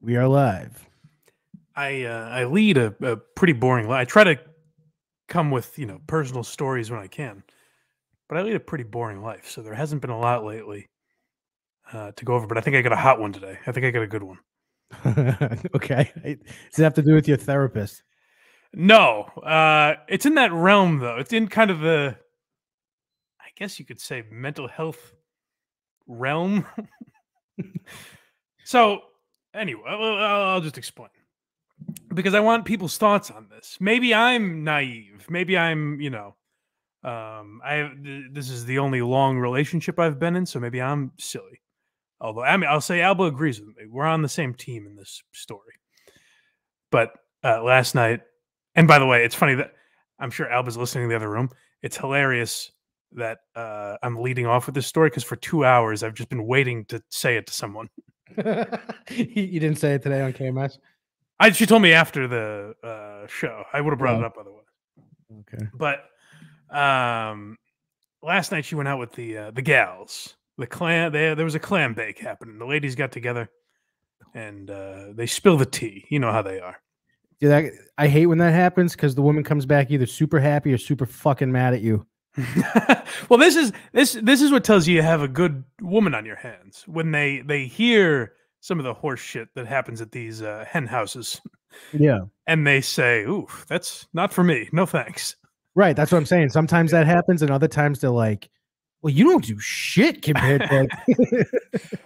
We are live. I lead a pretty boring life. I try to come with personal stories when I can, but I lead a pretty boring life. So there hasn't been a lot lately to go over. But I think I got a hot one today. I think I got a good one. Okay. Does it have to do with your therapist? No, it's in that realm though. It's in kind of the, I guess you could say, mental health realm. So anyway, I'll just explain. Because I want people's thoughts on this. Maybe I'm naive. Maybe I'm, this is the only long relationship I've been in, so maybe I'm silly. Although I'll say Alba agrees with me. We're on the same team in this story. But last night, and by the way, it's funny that I'm sure Alba's listening in the other room. It's hilarious that I'm leading off with this story because for 2 hours I've just been waiting to say it to someone. You didn't say it today on KMS? She told me after the show. I would have brought it up otherwise. Okay. But last night she went out with the gals. The clan. There was a clam bake happening. The ladies got together, and they spill the tea. You know how they are. Dude, I hate when that happens because the woman comes back either super happy or super fucking mad at you. Well, this is what tells you have a good woman on your hands when they hear some of the horse shit that happens at these hen houses. Yeah. And they say, "Oof, that's not for me. No thanks." Right. That's what I'm saying. Sometimes that happens, and other times they're like, well, you don't do shit compared to.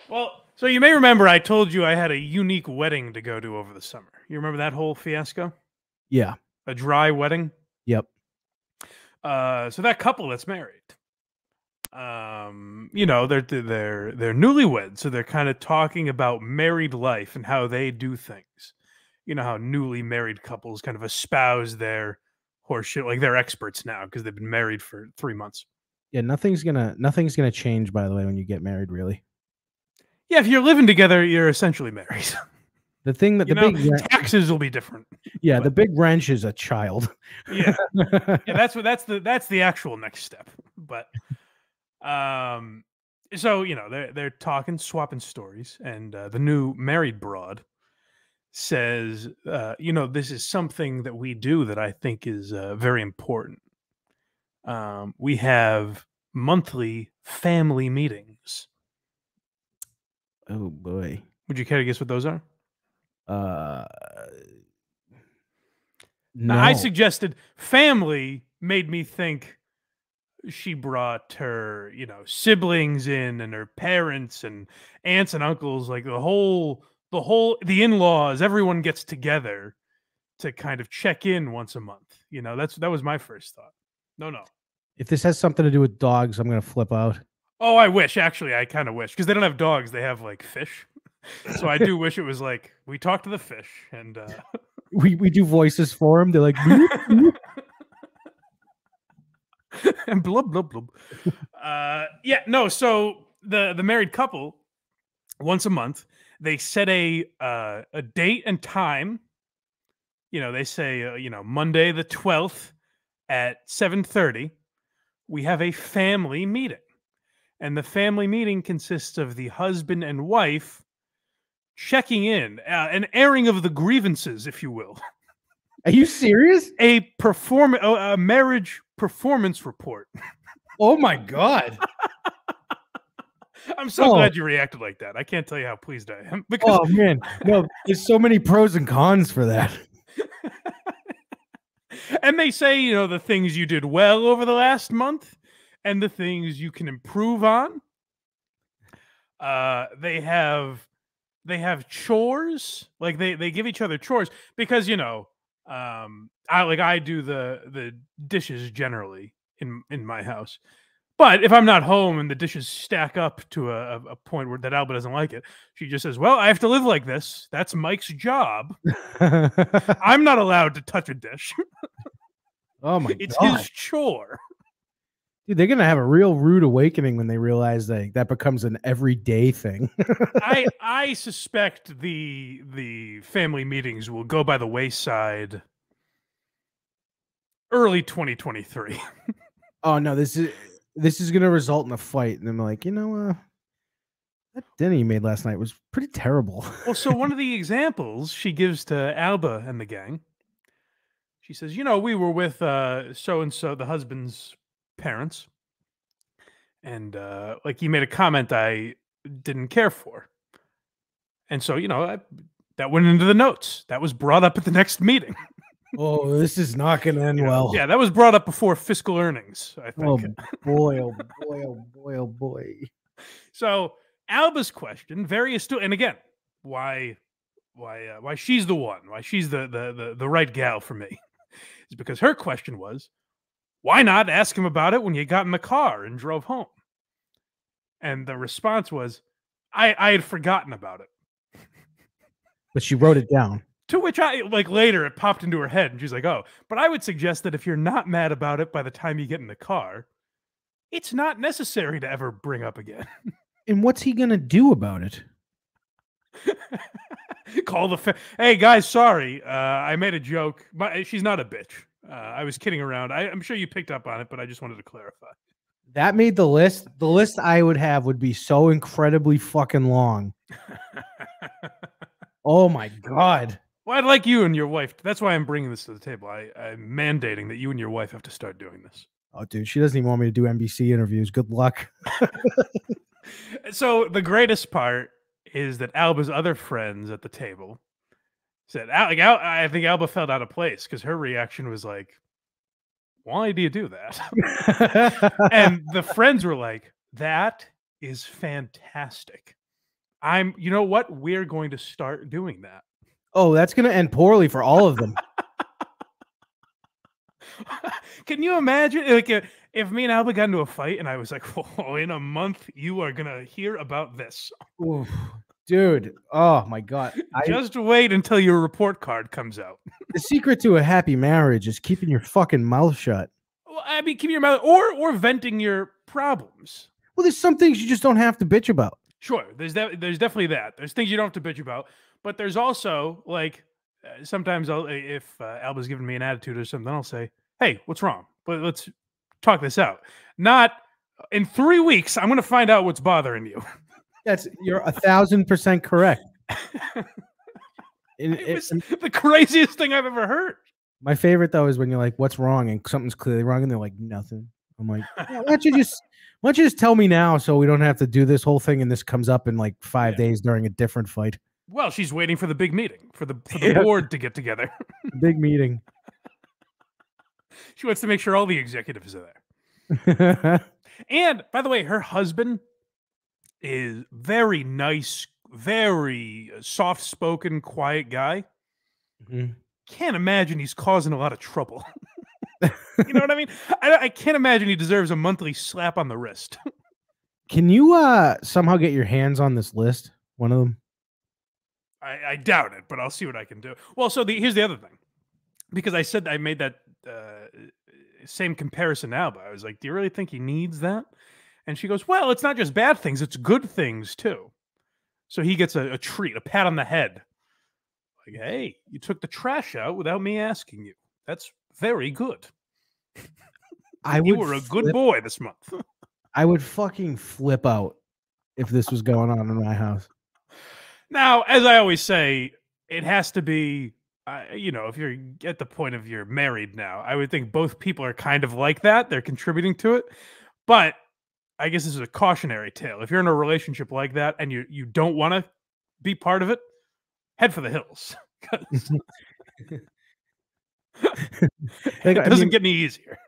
Well, so you may remember I told you I had a unique wedding to go to over the summer. You remember that whole fiasco? Yeah. A dry wedding? Yep. So that couple that's married, they're newlyweds, so they're kind of talking about married life and how they do things. You know how newly married couples kind of espouse their horseshit, like they're experts now because they've been married for 3 months. Yeah, nothing's gonna change, by the way, when you get married, really. Yeah, if you're living together, you're essentially married. The thing that taxes will be different. Yeah, the big wrench is a child. Yeah, that's the actual next step. But so they're talking, swapping stories, and the new married broad says, this is something that we do that I think is very important. We have monthly family meetings. Oh boy. Would you care to guess what those are? No. Now, I suggested family made me think she brought her, siblings in and her parents and aunts and uncles, like the in-laws, everyone gets together to kind of check in once a month. That was my first thought. No. If this has something to do with dogs, I'm going to flip out. Oh, I wish. Actually, I kind of wish. Because they don't have dogs. They have, like, fish. So I do wish it was like, we talk to the fish. And we do voices for them. They're like... and blub, blub, blub. Yeah, no, so the married couple, once a month, they set a date and time. They say, Monday the 12th at 7:30, we have a family meeting. And the family meeting consists of the husband and wife checking in, an airing of the grievances, if you will. Are you serious? A marriage performance report. Oh my God. I'm so glad you reacted like that. I can't tell you how pleased I am. Oh man, no, there's so many pros and cons for that. And they say, the things you did well over the last month and the things you can improve on. They have chores. Like they give each other chores because, I do the dishes generally in my house. But if I'm not home and the dishes stack up to a point where that Alba doesn't like it, she just says, well, I have to live like this. That's Mike's job. I'm not allowed to touch a dish. Oh my It's God. his chore. Dude, they're going to have a real rude awakening when they realize that becomes an everyday thing. I suspect the family meetings will go by the wayside early 2023. Oh no, this is going to result in a fight, and I'm like, That dinner you made last night was pretty terrible. Well, so one of the examples she gives to Alba and the gang, she says, we were with so and so, the husband's parents, and like he made a comment I didn't care for. And so, that went into the notes. That was brought up at the next meeting. Oh, this is not going to end well. Yeah, that was brought up before fiscal earnings, I Oh think. boy, oh boy, oh boy, oh boy. So Alba's question, very astute, and again, why she's the one, why she's the right gal for me, is because her question was, why not ask him about it when you got in the car and drove home? And the response was, I had forgotten about it. But she wrote it down. To which later it popped into her head and she's like, oh, but I would suggest that if you're not mad about it by the time you get in the car, it's not necessary to ever bring up again. And what's he going to do about it? Call hey guys, sorry. I made a joke. But she's not a bitch. I was kidding around. I'm sure you picked up on it, but I just wanted to clarify. That made the list. The list I would have would be so incredibly fucking long. Oh my God. Well, I'd like you and your wife. That's why I'm bringing this to the table. I'm mandating that you and your wife have to start doing this. Oh, dude, she doesn't even want me to do NBC interviews. Good luck. So the greatest part is that Alba's other friends at the table said, I think Alba felt out of place because her reaction was like, why do you do that? And the friends were like, that is fantastic. You know what? We're going to start doing that. Oh, that's going to end poorly for all of them. Can you imagine if me and Alba got into a fight and I was like, oh, in a month, you are going to hear about this. Oof, dude. Oh my God. Just wait until your report card comes out. The secret to a happy marriage is keeping your fucking mouth shut. Well, I mean, keeping your mouth or venting your problems. Well, there's some things you just don't have to bitch about. Sure. There's definitely that. There's things you don't have to bitch about, but there's also like sometimes if Alba's giving me an attitude or something, I'll say, hey, what's wrong? But let's talk this out. Not in 3 weeks, I'm going to find out what's bothering you. You're 1,000% correct. It's the craziest thing I've ever heard. My favorite though is when you're like, what's wrong? And something's clearly wrong. And they're like, nothing. I'm like, why don't you just tell me now so we don't have to do this whole thing and this comes up in like 5 days during a different fight. Well, she's waiting for the big meeting, for the board to get together. Big meeting. She wants to make sure all the executives are there. And by the way, her husband is very nice, very soft-spoken, quiet guy. Mm-hmm. Can't imagine he's causing a lot of trouble. You know what I mean? I can't imagine he deserves a monthly slap on the wrist. Can you somehow get your hands on this list? One of them? I doubt it, but I'll see what I can do. Well, so here's the other thing. Because I said I made that same comparison to Alba. I was like, do you really think he needs that? And she goes, well, it's not just bad things. It's good things, too. So he gets a treat, a pat on the head. Like, hey, you took the trash out without me asking you. That's very good. You were a good boy this month. I would fucking flip out if this was going on in my house. Now, as I always say, it has to be, if you're at the point of you're married now, I would think both people are kind of like that. They're contributing to it. But I guess this is a cautionary tale. If you're in a relationship like that and you don't want to be part of it, head for the hills. It doesn't get any easier.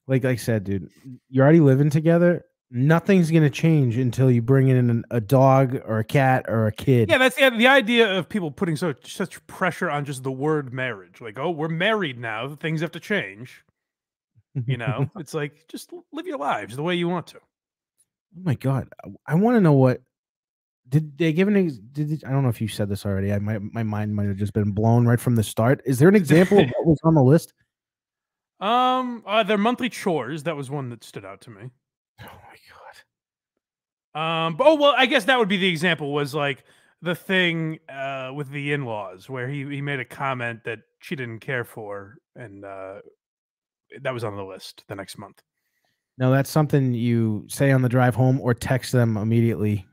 Like I said, dude, you're already living together. Nothing's going to change until you bring in a dog or a cat or a kid. Yeah, that's the idea of people putting such pressure on just the word marriage. Like, oh, we're married now. Things have to change. It's like, just live your lives the way you want to. Oh, my God. I want to know what. Did they give I don't know if you said this already. My mind might have just been blown right from the start. Is there an example of what was on the list? Their monthly chores. That was one that stood out to me. Oh my God. Well, I guess that would be the example was like the thing with the in-laws where he made a comment that she didn't care for, and that was on the list the next month. No, that's something you say on the drive home or text them immediately.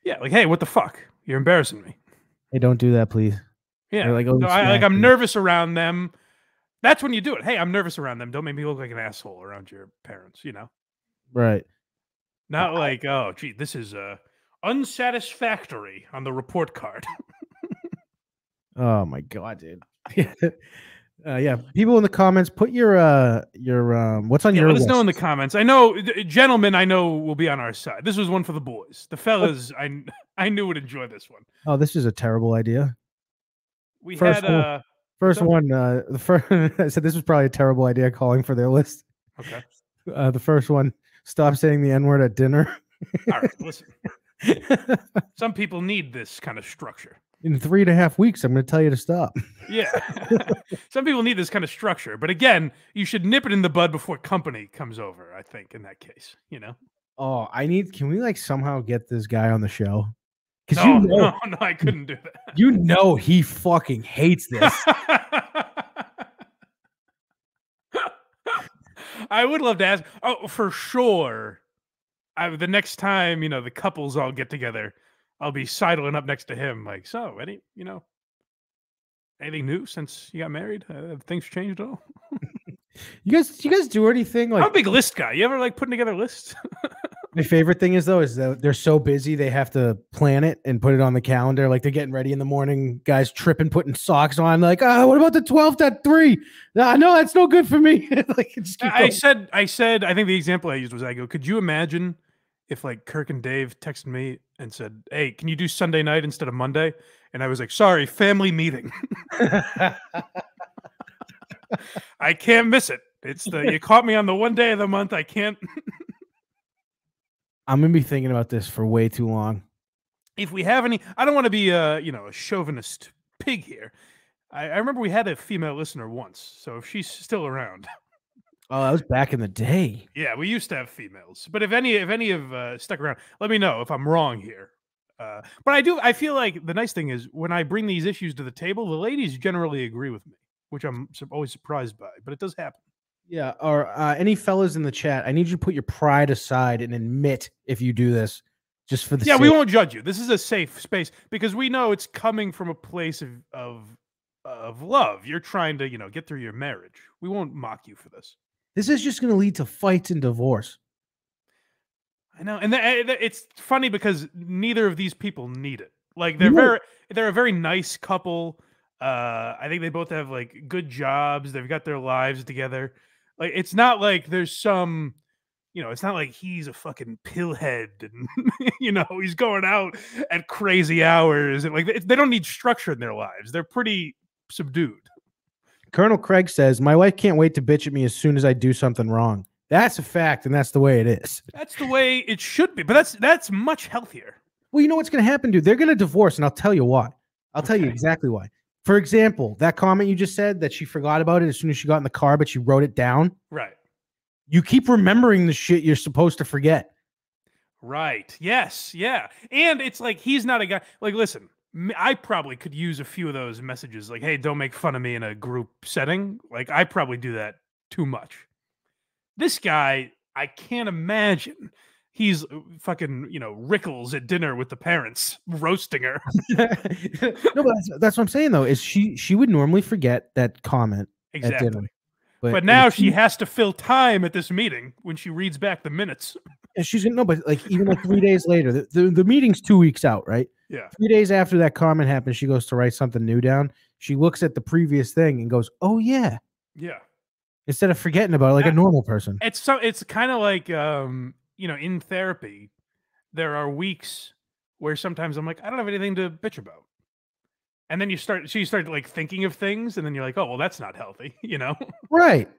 Yeah, like, hey, what the fuck? You're embarrassing me. Hey, don't do that, please. Yeah, Like, oh, no, smack I'm me. nervous around them. That's when you do it. Hey, I'm nervous around them. Don't make me look like an asshole around your parents. You know, Right. not like, oh, gee, this is unsatisfactory on the report card. Oh my god, dude. Yeah. People in the comments, put your what's on Yeah, your let us know in the list. comments. I know, gentlemen, I know will be on our side. This was one for the boys. The fellas, I knew would enjoy this one. Oh, this is a terrible idea. We First had one, what's first up? one. The first I said this was probably a terrible idea calling for their list. Okay. The first one, stop saying the N-word at dinner. All right, listen. Some people need this kind of structure. In 3.5 weeks, I'm going to tell you to stop. Yeah. Some people need this kind of structure. But again, you should nip it in the bud before company comes over, I think, in that case, you know? Oh, can we like somehow get this guy on the show? Because No, no, I couldn't do that. you know he fucking hates this. I would love to ask. Oh, for sure. The next time, the couples all get together, I'll be sidling up next to him, like, so, anything new since you got married? Have things changed at all? You guys do anything like? I'm a big list guy. You ever like putting together lists? My favorite thing is that they're so busy they have to plan it and put it on the calendar. Like they're getting ready in the morning, guys tripping, putting socks on. Like, what about the 12th at 3? No, that's no good for me. Like, I said. I think the example I used was, I go, could you imagine if like Kirk and Dave texted me and said, "Hey, can you do Sunday night instead of Monday?" And I was like, "Sorry, family meeting. I can't miss it. You caught me on the one day of the month. I can't." I'm gonna be thinking about this for way too long. If we have any, I don't want to be a chauvinist pig here. I remember we had a female listener once, so if she's still around. Oh, that was back in the day. Yeah, we used to have females, but if any have stuck around, let me know if I'm wrong here. But I feel like the nice thing is when I bring these issues to the table, the ladies generally agree with me, which I'm always surprised by, but it does happen. Yeah, or any fellas in the chat, I need you to put your pride aside and admit if you do this, just for the Yeah, sake. we won't judge you. This is a safe space because we know it's coming from a place of love. You're trying to get through your marriage. We won't mock you for this. This is just going to lead to fights and divorce. I know, and it's funny because neither of these people need it. Like they're a very nice couple. I think they both have like good jobs. They've got their lives together. Like it's not like there's some, it's not like he's a fucking pillhead and he's going out at crazy hours and like they don't need structure in their lives. They're pretty subdued. Colonel Craig says, "My wife can't wait to bitch at me as soon as I do something wrong." That's a fact, and that's the way it is. That's the way it should be, but that's much healthier. Well, you know what's going to happen, dude? They're going to divorce, and I'll tell you why. I'll tell you exactly why. For example, that comment you just said that she forgot about it as soon as she got in the car, but she wrote it down. Right. You keep remembering the shit you're supposed to forget. Right. Yes. Yeah. And it's like he's not a guy. Like, listen, I probably could use a few of those messages. Like, hey, don't make fun of me in a group setting. Like, I probably do that too much. This guy, I can't imagine he's fucking, Rickles at dinner with the parents roasting her. No, but that's what I'm saying though. Is she would normally forget that comment at dinner, but now she has to fill time at this meeting when she reads back the minutes. And she's gonna know, but like even like 3 days later, the meeting's 2 weeks out, right? Yeah. 3 days after that comment happened, she goes to write something new down. She looks at the previous thing and goes, "Oh yeah." Yeah. Instead of forgetting about it like a normal person. It's kind of like in therapy, there are weeks where sometimes I'm like, I don't have anything to bitch about. And then you start like thinking of things, and then you're like, oh well, that's not healthy, Right.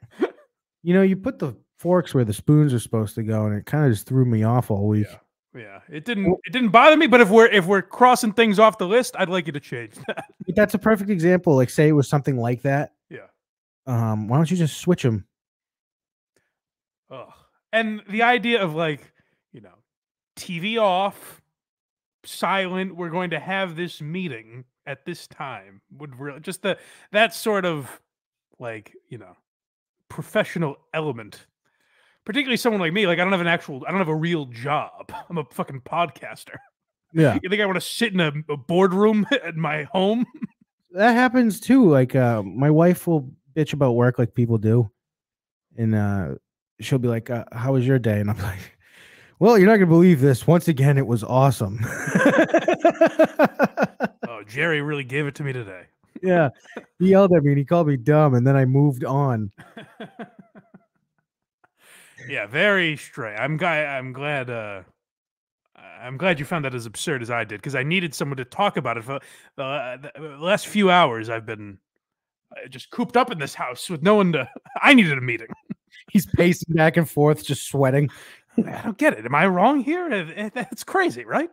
You put the forks where the spoons are supposed to go, and it kind of just threw me off all week. Yeah. It didn't bother me, but if we're crossing things off the list, I'd like you to change that. But that's a perfect example. Like say it was something like that. Yeah. Why don't you just switch them? Ugh. And the idea of like, TV off, silent, we're going to have this meeting at this time would really just that sort of like, professional element. Particularly someone like me, like I don't have a real job. I'm a fucking podcaster. Yeah. You think I want to sit in a boardroom at my home? That happens too. Like my wife will bitch about work like people do. And she'll be like, how was your day? And I'm like, well, you're not gonna believe this. Once again, it was awesome. Oh, Jerry really gave it to me today. Yeah. He yelled at me and he called me dumb, and then I moved on. Yeah, very straight. I'm glad you found that as absurd as I did, because I needed someone to talk about it. For the last few hours, I've been just cooped up in this house with no one to. I needed a meeting. He's pacing back and forth, just sweating. I don't get it. Am I wrong here? That's crazy, right?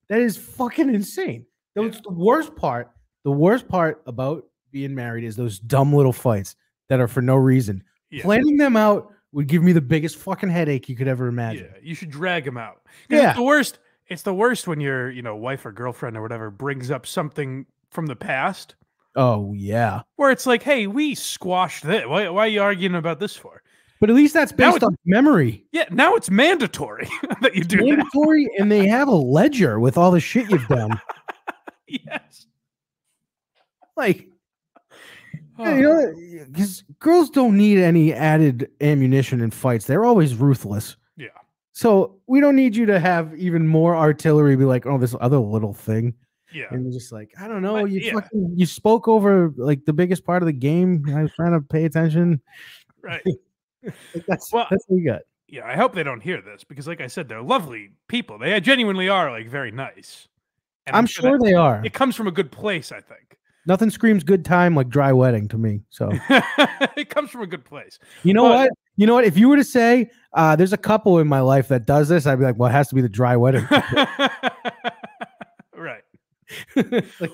That is fucking insane. That's the worst part. The worst part about being married is those dumb little fights that are for no reason. Yeah. Planning them out would give me the biggest fucking headache you could ever imagine. Yeah, you should drag them out. Yeah. It's the worst. It's the worst when your, wife or girlfriend or whatever brings up something from the past. Oh, yeah. Where it's like, hey, we squashed this. Why are you arguing about this for? But at least that's based on memory. Yeah, now it's mandatory that you do mandatory, and they have a ledger with all the shit you've done. Yes. Like, because girls don't need any added ammunition in fights. They're always ruthless. Yeah. So we don't need you to have even more artillery. Be like, oh, this other little thing. Yeah. And you're just like, I don't know. You spoke over like the biggest part of the game. I was trying to pay attention. Right. That's what we got. Yeah, I hope they don't hear this, because like I said, they're lovely people. They genuinely are like very nice. And I'm sure they are. It comes from a good place, I think. Nothing screams good time like dry wedding to me. So it comes from a good place. You know what? You know what? If you were to say there's a couple in my life that does this, I'd be like, well, it has to be the dry wedding. Right.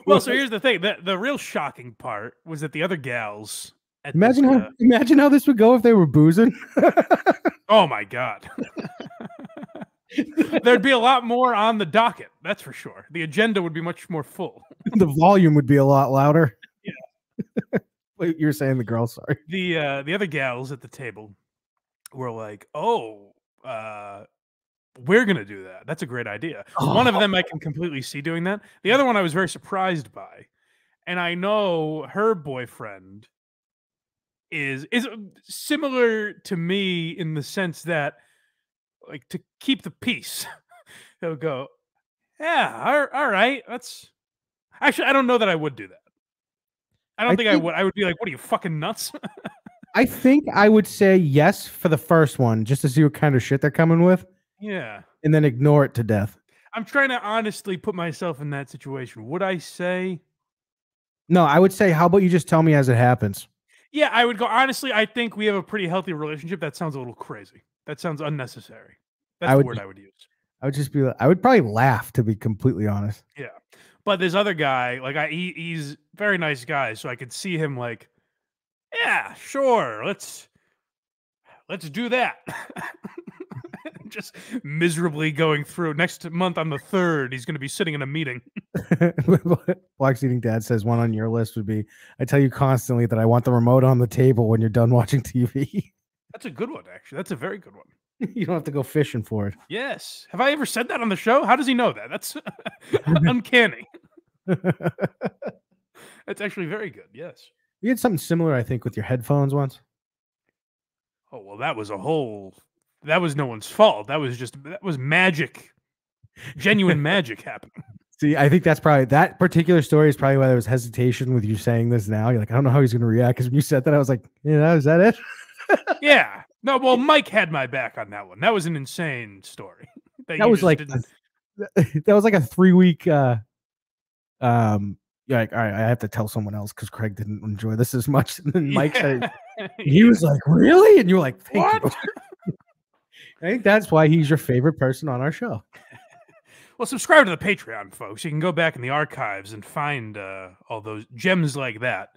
Well, so here's the thing. The real shocking part was that the other gals. Imagine how this would go if they were boozing. Oh my God. There'd be a lot more on the docket, that's for sure. The agenda would be much more full. The volume would be a lot louder. Yeah. Wait, you're saying the girls, sorry. The other gals at the table were like, oh, we're gonna do that. That's a great idea. Oh. One of them I can completely see doing that. The other one I was very surprised by. And I know her boyfriend is similar to me in the sense that, like, to keep the peace, he'll go, yeah, all right. That's actually, I don't know that I would do that. I don't think I would. I would be like, what are you, fucking nuts? I think I would say yes for the first one, just to see what kind of shit they're coming with. Yeah. And then ignore it to death. I'm trying to honestly put myself in that situation. Would I say? No, I would say, how about you just tell me as it happens? Yeah, I would go, honestly, I think we have a pretty healthy relationship. That sounds a little crazy. That sounds unnecessary. That's the word I would use. I would just be like, I would probably laugh, to be completely honest. Yeah. But this other guy, like, he's a very nice guy, so I could see him like, yeah, sure, let's do that. Just miserably going through. Next month on the 3rd, he's going to be sitting in a meeting. Black's Eating Dad says one on your list would be, I tell you constantly that I want the remote on the table when you're done watching TV. That's a good one, actually. That's a very good one. You don't have to go fishing for it. Yes. Have I ever said that on the show? How does he know that? That's uncanny. That's actually very good. Yes. You had something similar, I think, with your headphones once. Oh, well, that was no one's fault. That was magic. Genuine magic happening. See, I think that particular story is probably why there was hesitation with you saying this now. You're like, I don't know how he's going to react, because when you said that, I was like, yeah, is that it? Yeah. No, well, Mike had my back on that one. That was an insane story. That was like a 3-week you're like, all right, I have to tell someone else because Craig didn't enjoy this as much. And then Mike said, he was like, really? And you were like, thank you. I think that's why he's your favorite person on our show. Well, subscribe to the Patreon, folks. You can go back in the archives and find all those gems like that.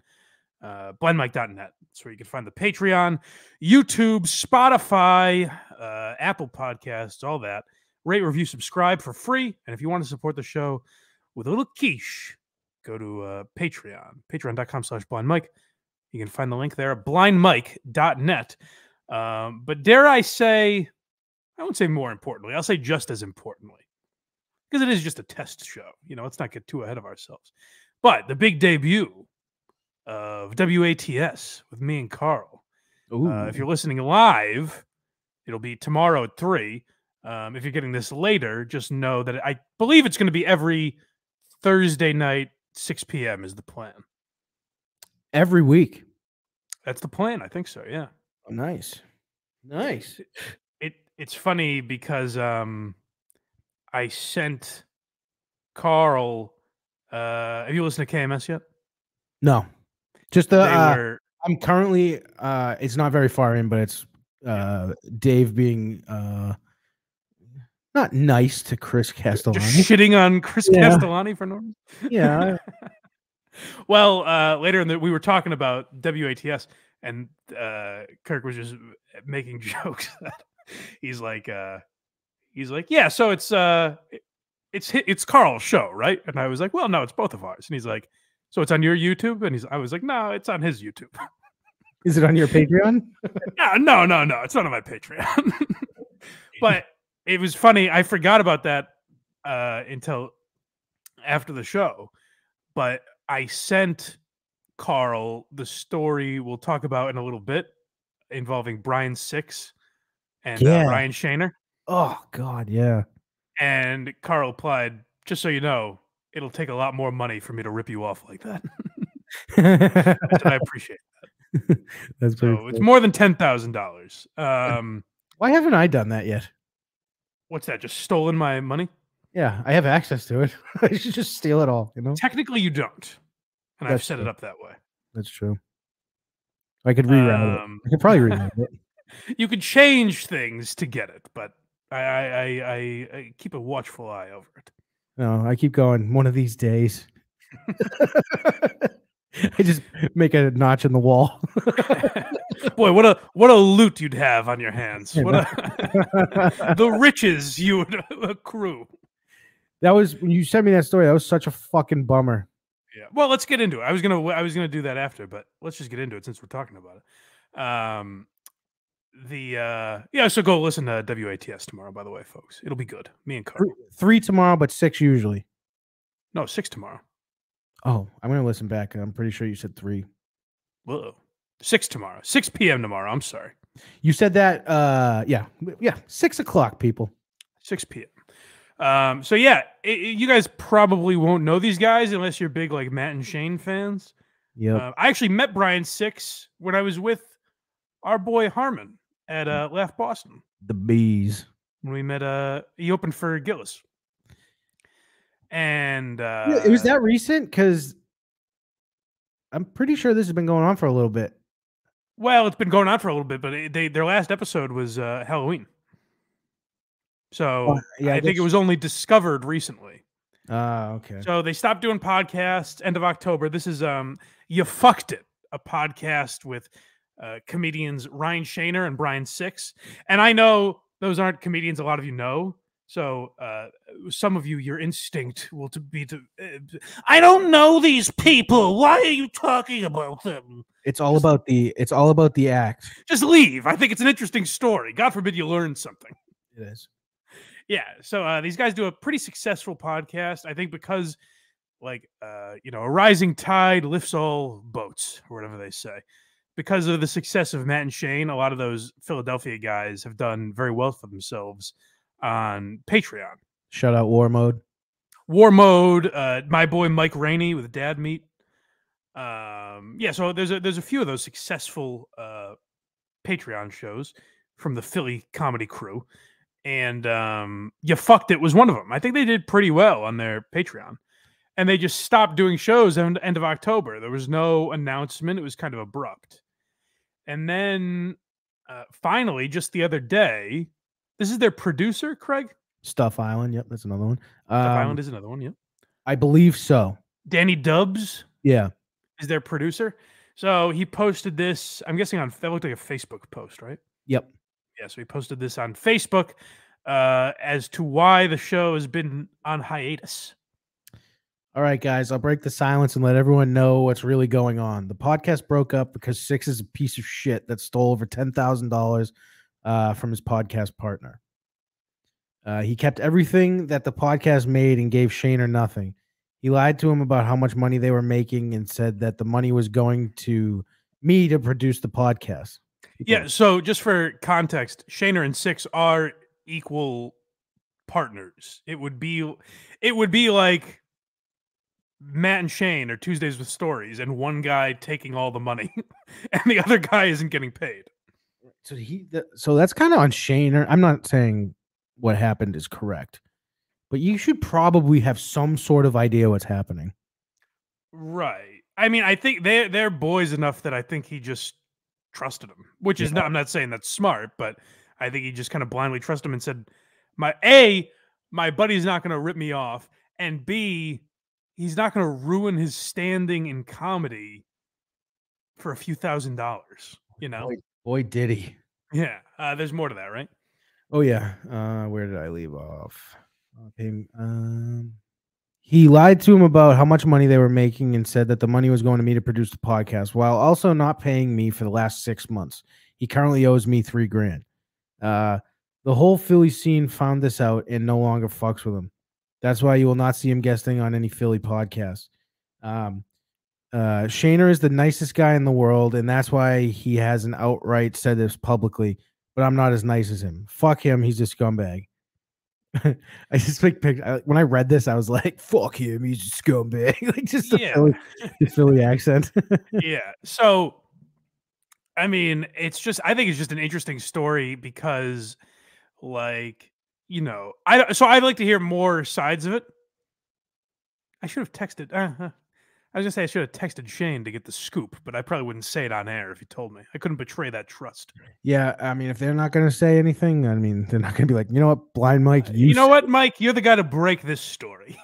blindmike.net. That's where you can find the Patreon, YouTube, Spotify, Apple Podcasts, all that. Rate, review, subscribe for free. And if you want to support the show with a little quiche, go to Patreon, patreon.com/blindmike. You can find the link there at blindmike.net. But dare I say, I won't say more importantly, I'll say just as importantly, because it is just a test show. Let's not get too ahead of ourselves. But the big debut of WATS with me and Carl. If you're listening live, it'll be tomorrow at 3. If you're getting this later, just know that I believe it's going to be every Thursday night, 6 p.m. is the plan. Every week. That's the plan. I think so. Yeah. Oh, nice. Nice. It's funny because I sent Carl. Have you listened to KMS yet? No. Just I'm currently it's not very far in, but it's Dave being not nice to Chris Castellani. Just shitting on Chris Castellani for no reason. Yeah. Well, later we were talking about WATS, and Kirk was just making jokes. He's like, yeah, so it's Carl's show, right? And I was like, well, no, it's both of ours. And he's like, so it's on your YouTube? And I was like, no, it's on his YouTube. Is it on your Patreon? No, it's not on my Patreon. But it was funny. I forgot about that until after the show. But I sent Carl the story we'll talk about in a little bit involving Brian Six and Ryan Shaner. Oh, God, yeah. And Carl replied, just so you know, it'll take a lot more money for me to rip you off like that. I said, I appreciate that. That's so it's more than $10,000. Why haven't I done that yet? What's that? Just stolen my money? Yeah, I have access to it. I should just steal it all, Technically, you don't. And I've set it up that way. That's true. I could reroute it. I could probably reroute it. You could change things to get it, but I keep a watchful eye over it. No, I keep going. One of these days. I just make a notch in the wall. Boy, what a loot you'd have on your hands. The riches you would accrue. That was when you sent me that story. That was such a fucking bummer. Yeah. Well, let's get into it. I was gonna do that after, but let's just get into it since we're talking about it. So go listen to WATS tomorrow, by the way, folks. It'll be good. Me and Carl. 3 tomorrow, but 6 usually. No, 6 tomorrow. Oh, I'm gonna listen back. I'm pretty sure you said 3. Whoa. 6 tomorrow. 6 p.m. tomorrow. I'm sorry. You said that. Yeah. 6 o'clock, people. 6 p.m. So yeah, you guys probably won't know these guys unless you're big like Matt and Shane fans. Yeah. I actually met Brian Six when I was with our boy Harmon at Laugh Boston. The Bees. When we met, he opened for Gillis. And it was that recent because I'm pretty sure this has been going on for a little bit. Well, it's been going on for a little bit, but their last episode was Halloween. So I think it was only discovered recently. Okay. So they stopped doing podcasts end of October. This is You Fucked It, a podcast with comedians Ryan Shaner and Brian Six. And I know those aren't comedians a lot of you know. So some of you, your instinct will be to I don't know these people. Why are you talking about them? It's all about the act. Just leave. I think it's an interesting story. God forbid you learn something. It is. Yeah. So these guys do a pretty successful podcast. I think because a rising tide lifts all boats, or whatever they say. Because of the success of Matt and Shane, a lot of those Philadelphia guys have done very well for themselves on Patreon. Shout out War Mode. My boy Mike Rainey with Dad Meat. So there's a few of those successful Patreon shows from the Philly comedy crew. And You Fucked It was one of them. I think they did pretty well on their Patreon. And they just stopped doing shows at the end of October. There was no announcement. It was kind of abrupt. And then finally, just the other day, this is their producer, Craig? Stuff Island. Yep, that's another one. Stuff Island is another one, yep. I believe so. Danny Dubs? Yeah. Is their producer. So he posted this, I'm guessing that looked like a Facebook post, right? Yep. Yeah, so he posted this on Facebook as to why the show has been on hiatus. All right, guys, I'll break the silence and let everyone know what's really going on. The podcast broke up because Six is a piece of shit that stole over $10,000 from his podcast partner. He kept everything that the podcast made and gave Shaner nothing. He lied to him about how much money they were making and said that the money was going to me to produce the podcast. Yeah, so just for context, Shaner and Six are equal partners. It would be like Matt and Shane are Tuesdays with Stories, and one guy taking all the money, and the other guy isn't getting paid. So that's kind of on Shaner. I'm not saying what happened is correct, but you should probably have some sort of idea what's happening. Right. I mean, I think they're boys enough that I think he just trusted him, which is not. I'm not saying that's smart, but I think he just kind of blindly trusted him and said, my buddy's not going to rip me off, and B, he's not going to ruin his standing in comedy for a few $1,000s. You know, boy did he. Yeah. There's more to that, right? Oh yeah. Where did I leave off? Okay. He lied to him about how much money they were making and said that the money was going to me to produce the podcast, while also not paying me for the last 6 months. He currently owes me $3,000. The whole Philly scene found this out and no longer fucks with him. That's why you will not see him guesting on any Philly podcast. Shaner is the nicest guy in the world, and that's why he hasn't outright said this publicly. But I'm not as nice as him. Fuck him. He's a scumbag. I just when I read this, I was like, "Fuck him, he's a scumbag." Like just the Philly accent. Yeah. So, I mean, I think it's just an interesting story because, like, you know, I'd like to hear more sides of it. I should have texted. I was gonna say I should have texted Shane to get the scoop, but I probably wouldn't say it on air if he told me. I couldn't betray that trust. Yeah, I mean, if they're not going to say anything, I mean, they're not going to be like, you know what, Blind Mike, you know what, Mike, you're the guy to break this story.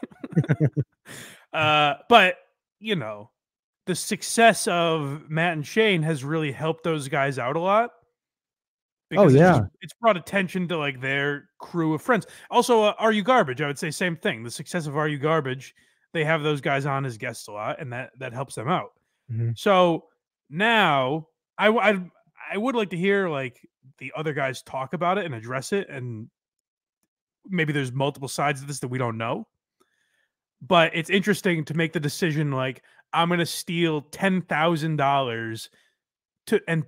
But you know, the success of Matt and Shane has really helped those guys out a lot. Because it's brought attention to like their crew of friends. Also, Are You Garbage? I would say same thing. The success of Are You Garbage, they have those guys on as guests a lot, and that helps them out. Mm-hmm. So now I would like to hear like the other guys talk about it and address it, and maybe there's multiple sides of this that we don't know. But it's interesting to make the decision like I'm going to steal $10,000 and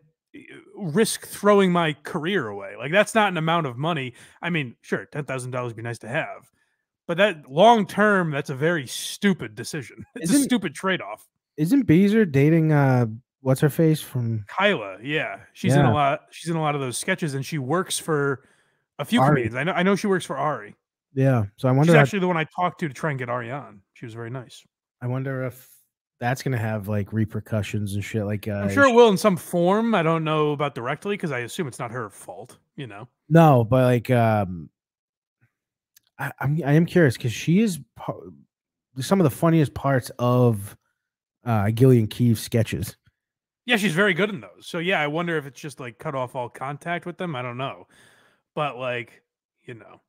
risk throwing my career away. Like that's not an amount of money. I mean, sure, $10,000 would be nice to have, but that long term, that's a very stupid decision. It's a stupid trade off. Isn't Beezer dating what's her face from Kyla? Yeah, she's in a lot. She's in a lot of those sketches, and she works for a few comedians. I know she works for Ari. Yeah, so I wonder. She's actually the one I talked to try and get Ari on. She was very nice. I wonder if that's gonna have like repercussions and shit. Like, I'm sure it will in some form. I don't know about directly because I assume it's not her fault. You know. No, but like, I am curious because she is some of the funniest parts of Gillian Keefe sketches. Yeah, she's very good in those. So yeah, I wonder if it's just like cut off all contact with them. I don't know, but like, you know,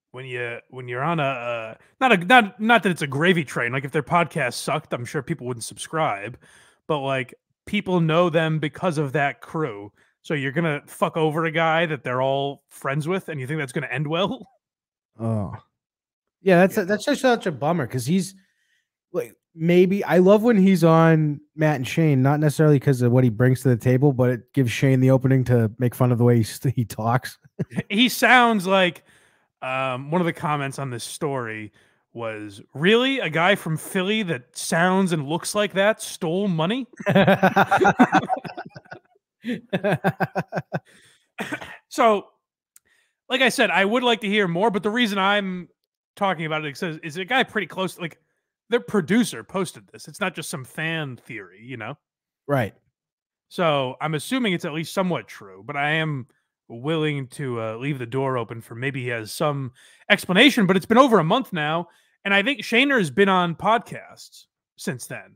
when you're on not that it's a gravy train. Like if their podcast sucked, I'm sure people wouldn't subscribe. But like people know them because of that crew. So you're gonna fuck over a guy that they're all friends with, and you think that's gonna end well? Oh, yeah, that's just such a bummer because he's like maybe I love when he's on Matt and Shane, not necessarily because of what he brings to the table, but it gives Shane the opening to make fun of the way he talks. He sounds like one of the comments on this story was, really, a guy from Philly that sounds and looks like that stole money? So, like I said, I would like to hear more, but the reason I'm talking about it is a guy pretty close, like their producer posted this. It's not just some fan theory, you know? Right. So I'm assuming it's at least somewhat true, but I am willing to leave the door open for maybe he has some explanation. But it's been over a month now, and I think Shaner has been on podcasts since then.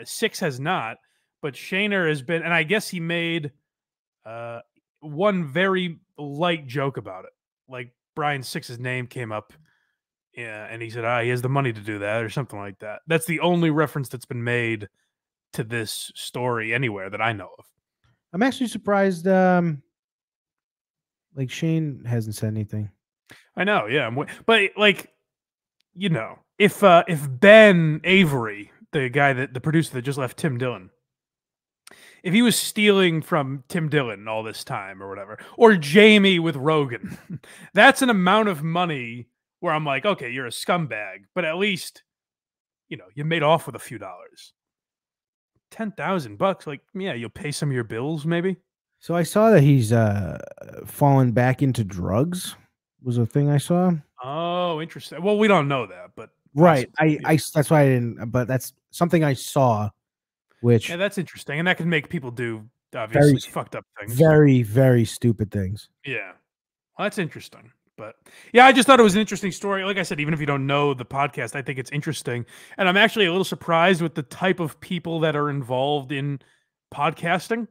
Six has not, but Shaner has been, and I guess he made one very light joke about it. Like Brian Six's name came up, yeah, and he said, he has the money to do that or something like that. That's the only reference that's been made to this story anywhere that I know of. I'm actually surprised like Shane hasn't said anything. I know, yeah. But like, if Ben Avery, the guy the producer that just left Tim Dillon, if he was stealing from Tim Dillon all this time or whatever, or Jamie with Rogan, that's an amount of money where I'm like, okay, you're a scumbag, but at least you made off with a few dollars. $10,000, like, yeah, you'll pay some of your bills, maybe. So I saw that he's fallen back into drugs. Was a thing I saw. Oh, interesting. Well, we don't know that, but Right. possibly, yeah. I that's why I didn't. But that's something I saw, which Yeah, that's interesting, and that can make people do obviously very, fucked up things. very, very stupid things. Yeah, well, that's interesting. But yeah, I just thought it was an interesting story. Like I said, even if you don't know the podcast, I think it's interesting, and I'm actually a little surprised with the type of people that are involved in podcasting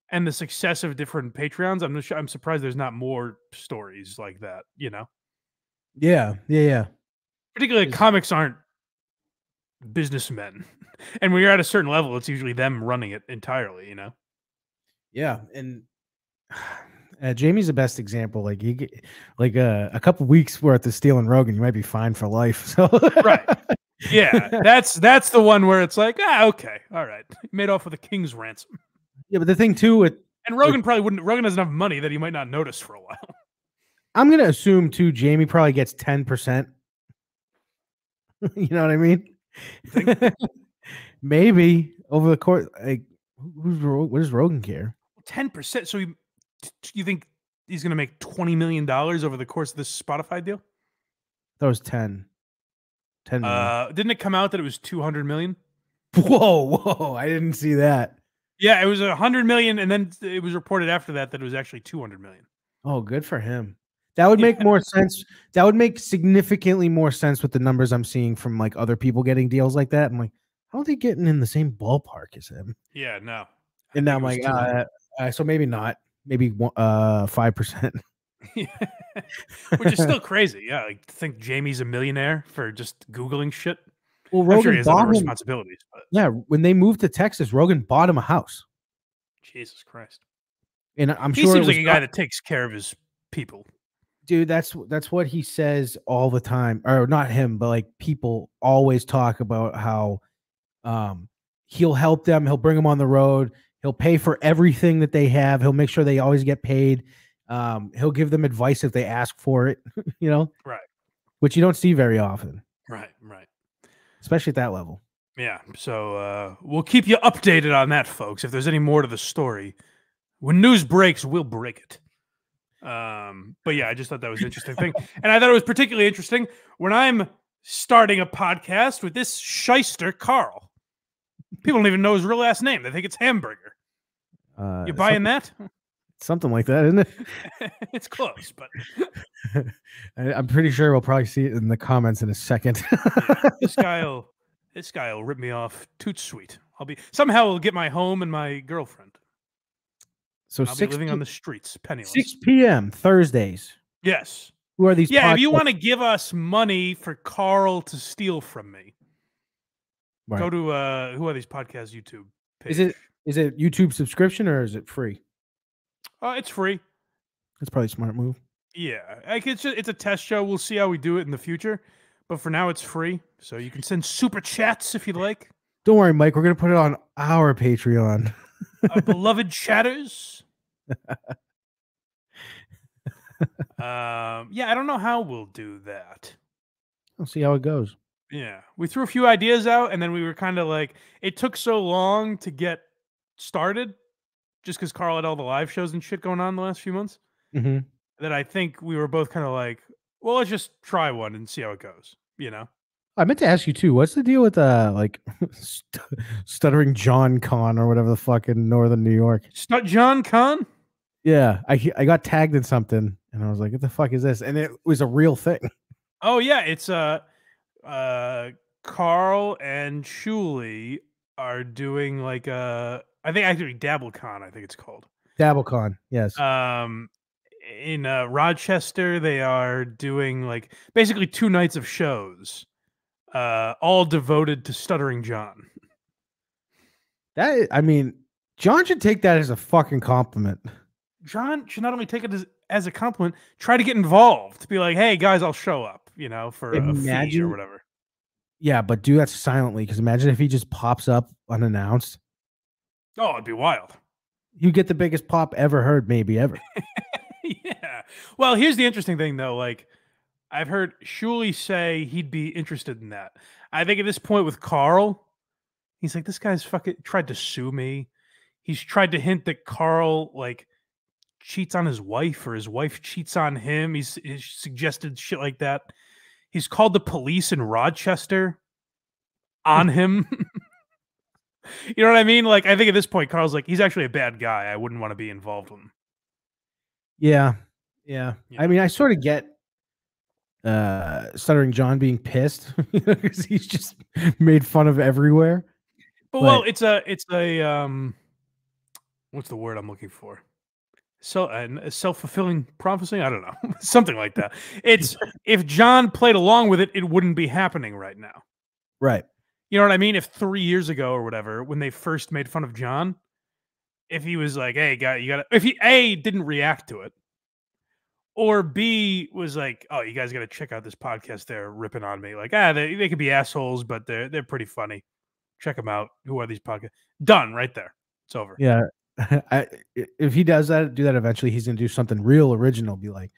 and the success of different Patreons. I'm surprised there's not more stories like that. Yeah, yeah. Particularly, comics aren't businessmen, and when you're at a certain level, it's usually them running it entirely. Yeah, and Jamie's the best example. Like a couple weeks worth of stealing Rogan, you might be fine for life. So Right. Yeah, that's the one where it's like, okay, all right, made off with a king's ransom. Yeah, but the thing too with Rogan probably wouldn't. Rogan has enough money that he might not notice for a while. I'm gonna assume too, Jamie probably gets 10%. You know what I mean? Maybe over the course, like, what does Rogan care? 10%. So you think he's going to make $20 million over the course of this Spotify deal? That was 10 million. Didn't it come out that it was 200 million? Whoa! I didn't see that. Yeah, it was 100 million, and then it was reported after that it was actually 200 million. Oh, good for him. That would make more sense. That would make significantly more sense with the numbers I'm seeing from like other people getting deals like that. I'm like, how are they getting in the same ballpark as him? Yeah, no. And now I'm like, so maybe not. Maybe 5%. Which is still crazy. Yeah, like, think Jamie's a millionaire for just Googling shit. Well, Rogan I'm sure he has other bought him responsibilities. But yeah, when they moved to Texas, Rogan bought him a house. Jesus Christ. And I'm He sure seems like a guy that takes care of his people. Dude, that's what he says all the time. Or not him, but like people always talk about how he'll help them, he'll bring them on the road, he'll pay for everything that they have, he'll make sure they always get paid. He'll give them advice if they ask for it, Right. Which you don't see very often. Right. Especially at that level. Yeah. So we'll keep you updated on that, folks. If there's any more to the story, when news breaks, we'll break it. But yeah, I just thought that was an interesting thing. And I thought it was particularly interesting when I'm starting a podcast with this shyster, Carl. People don't even know his real last name. They think it's Hamburger. You buying that? Something like that, isn't it? It's close, but I'm pretty sure we'll probably see it in the comments in a second. Yeah, this guy will rip me off toot sweet. Somehow I'll get my home and my girlfriend. So I'll be living on the streets, penniless. 6 p.m. Thursdays. Yes. Who are these? Yeah, if you want to give us money for Carl to steal from me, right. Go to Who Are These Podcasts YouTube page. Is it YouTube subscription or is it free? It's free. That's probably a smart move. Yeah, it's a test show. We'll see how we do it in the future, but for now it's free. So you can send super chats if you'd like. Don't worry, Mike. We're gonna put it on our Patreon. Beloved chatters. Yeah, I don't know how we'll do that. We'll see how it goes. Yeah, we threw a few ideas out, and then we were kind of like, it took so long to get started, just because Carl had all the live shows and shit going on the last few months, that I think we were both kind of like, well, let's just try one and see how it goes. I meant to ask you too. What's the deal with like stuttering John Con or whatever the fuck in northern New York? John Con? Yeah, I got tagged in something, and I was like, "What the fuck is this?" And it was a real thing. Oh yeah, it's Carl and Shuli are doing like I think actually DabbleCon, I think it's called. DabbleCon, yes. In Rochester, they are doing like basically 2 nights of shows, all devoted to Stuttering John. John should take that as a fucking compliment. John should not only take it as a compliment, try to get involved. Be like, hey guys, I'll show up, you know, for a fee or whatever. Yeah, but do that silently, because imagine if he just pops up unannounced. Oh, it'd be wild. You get the biggest pop ever heard, maybe ever. Yeah. Well, here's the interesting thing, though. Like, I've heard Shuley say he'd be interested in that. I think at this point with Carl, he's like, this guy's fucking tried to sue me. He's tried to hint that Carl, like, cheats on his wife or his wife cheats on him. He's suggested shit like that. He's called the police in Rochester on him. You know what I mean? Like, I think at this point, Carl's like, he's actually a bad guy. I wouldn't want to be involved with him. Yeah. Yeah. I mean, I sort of get Stuttering John being pissed because he's just made fun of everywhere. But well, it's a what's the word I'm looking for? So a self-fulfilling prophecy? I don't know. Something like that. It's if John played along with it, it wouldn't be happening right now. Right. You know what I mean? If 3 years ago or whatever, when they first made fun of John, if he was like, hey, guy, you gotta, if he A, didn't react to it, or B, was like, oh, you guys got to check out this podcast. They're ripping on me. Like, they could be assholes, but they're pretty funny. Check them out. Who are these podcasts? Done right there. It's over. Yeah. If he does that, do that eventually, he's going to do something real original. Be like,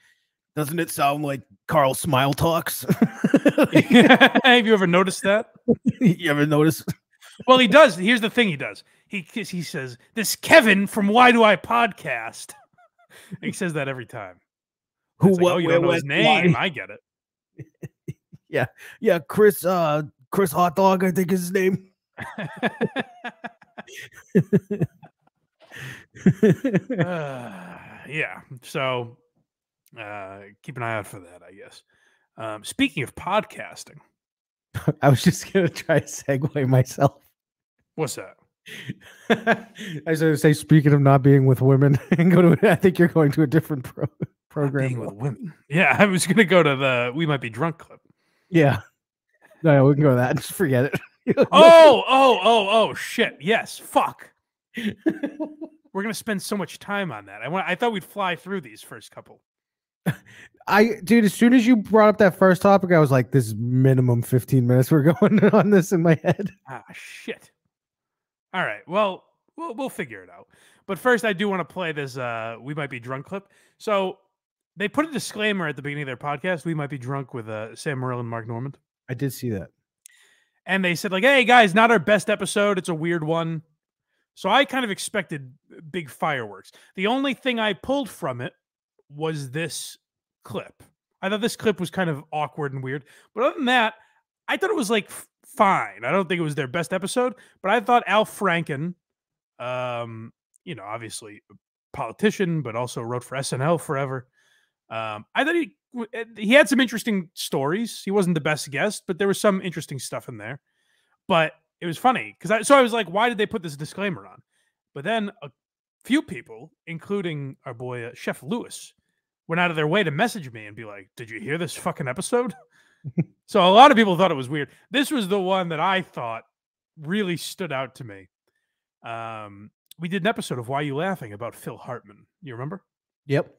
doesn't it sound like Carl Smile talks? Have you ever noticed that? You ever notice? Well, he does. Here's the thing he does. He says, this Kevin from Why Do I Podcast? He says that every time. Who, like, what, oh, you where, don't know his name. I get it. Yeah. Yeah. Chris Hot Dog, I think is his name. Yeah. So keep an eye out for that, I guess. Speaking of podcasting, I was just gonna try to segue myself. What's that? I was gonna say, speaking of not being with women, and go to. I think you're going to a different program with women. Yeah, I was gonna go to the We Might Be Drunk clip. Yeah. No, we can go to that. Just forget it. Oh, shit. Yes. Fuck. We're gonna spend so much time on that. I thought we'd fly through these first couple. Dude, as soon as you brought up that first topic, I was like, this is minimum 15 minutes. We're going on this in my head. Ah, shit. All right. Well, we'll figure it out. But first, I do want to play this We Might Be Drunk clip. So they put a disclaimer at the beginning of their podcast. We might be drunk with Sam Morril and Mark Normand. I did see that. And they said, like, hey, guys, not our best episode. It's a weird one. So I kind of expected big fireworks. The only thing I pulled from it was this clip. I thought this clip was kind of awkward and weird. But other than that, I thought it was, like, fine. I don't think it was their best episode. But I thought Al Franken, you know, obviously a politician, but also wrote for SNL forever. I thought he had some interesting stories. He wasn't the best guest, but there was some interesting stuff in there. But it was funny because I was like, why did they put this disclaimer on? But then a few people, including our boy Chef Lewis, went out of their way to message me and be like, did you hear this fucking episode? So a lot of people thought it was weird. This was the one that I thought really stood out to me. We did an episode of Why You Laughing about Phil Hartman. You remember? Yep.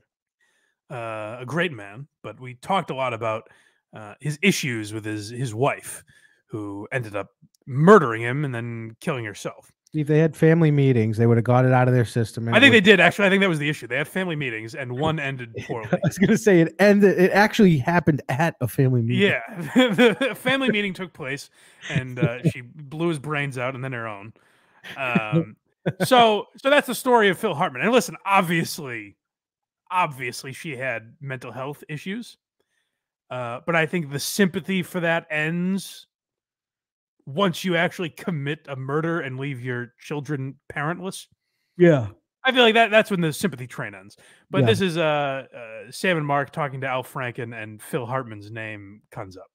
A great man, but we talked a lot about his issues with his wife, who ended up murdering him and then killing herself. If they had family meetings, they would have got it out of their system. I think they did, actually. I think that was the issue. They had family meetings, and one ended poorly. I was going to say it ended. It actually happened at a family meeting. Yeah, the family meeting took place, and she blew his brains out, and then her own. So that's the story of Phil Hartman. And listen, obviously, she had mental health issues, but I think the sympathy for that ends once you actually commit a murder and leave your children parentless. Yeah. I feel like that's when the sympathy train ends. But this is Sam and Mark talking to Al Franken, and Phil Hartman's name comes up.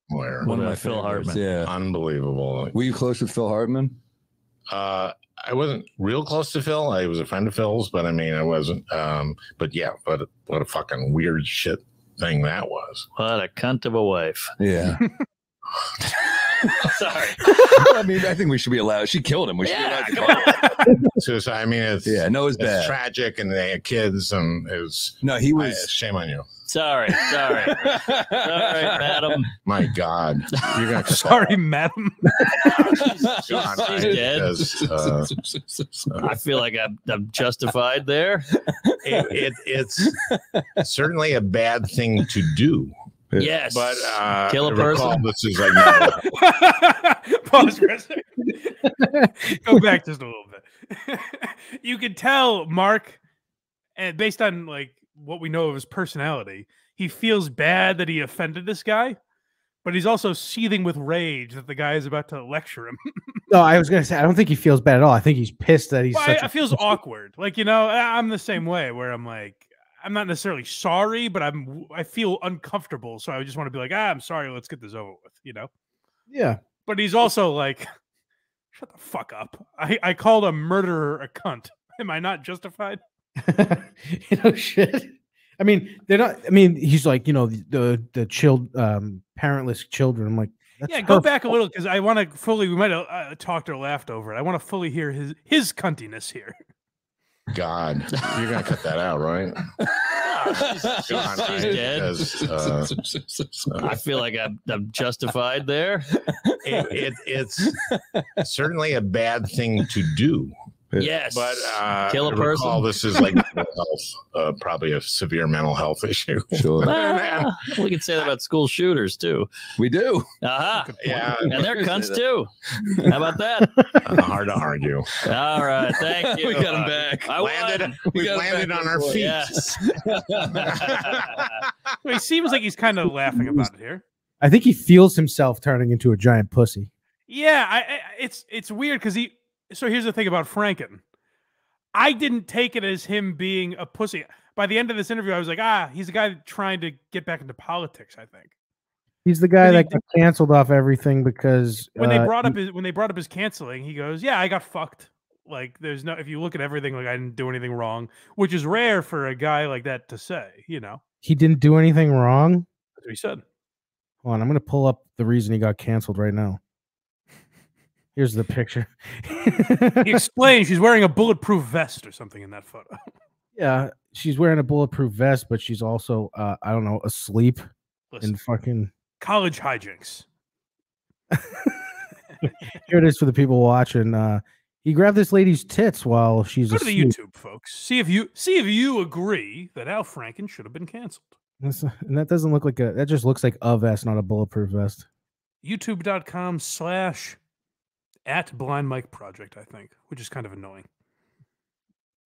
Where? One of my Phil Hartman. Yeah. Unbelievable. Were you close with Phil Hartman? I wasn't real close to Phil. I was a friend of Phil's, but I mean, I wasn't. But yeah, what a fucking weird shit thing that was. What a cunt of a wife. Yeah. Sorry. I mean, I think we should be allowed. She killed him. We should be allowed to come call on. So, I mean, it's it's bad. tragic, and they had kids, and it was He was. shame on you. Sorry, madam. My God, you're gonna Sorry, madam. She's dead. I feel like I'm justified there. It's certainly a bad thing to do. Yes, but kill a person. This is like Pause for a second. Go back just a little bit. You could tell Mark, and based on like what we know of his personality, he feels bad that he offended this guy, but he's also seething with rage that the guy is about to lecture him. No, I was gonna say I don't think he feels bad at all. I think he's pissed that he's. I feels awkward. Like, you know, I'm the same way where I'm like, I'm not necessarily sorry, but I feel uncomfortable. So I just want to be like, I'm sorry. Let's get this over with, you know? Yeah. But he's also like, shut the fuck up. I called a murderer a cunt. Am I not justified? You know, shit. I mean, they're not. I mean, he's like, you know, the parentless children. I'm like, yeah, go back a little because I want to fully. We might have talked or laughed over it. I want to fully hear his cuntiness here. God, you're gonna cut that out, right? She's dead. I feel like I'm justified there. It's certainly a bad thing to do. Yes, but kill a person. This is like mental health, probably a severe mental health issue. Sure. We can say that about school shooters too. We do. Yeah, and they're cunts too. How about that? Hard to argue. All right, thank you. We got him back. We landed on our feet. Yes. He seems like he's kind of laughing about it here. I think he feels himself turning into a giant pussy. Yeah, it's weird because he. So here's the thing about Franken. I didn't take it as him being a pussy. By the end of this interview, I was like, he's a guy trying to get back into politics, I think. He's the guy that got canceled off everything because when they brought up his canceling, he goes, "Yeah, I got fucked. Like, there's no. If you look at everything, like I didn't do anything wrong, which is rare for a guy like that to say. You know, he didn't do anything wrong. That's what he said. Hold on, I'm gonna pull up the reason he got canceled right now. Here's the picture. He explains she's wearing a bulletproof vest or something in that photo. Yeah, she's wearing a bulletproof vest, but she's also, I don't know, asleep. Listen, in fucking college hijinks. Here it is for the people watching. He grabbed this lady's tits while she's asleep. Go to the YouTube, folks. See if you agree that Al Franken should have been canceled. And that doesn't look like that just looks like a vest, not a bulletproof vest. YouTube.com/ @Blind Mike Project, I think, which is kind of annoying.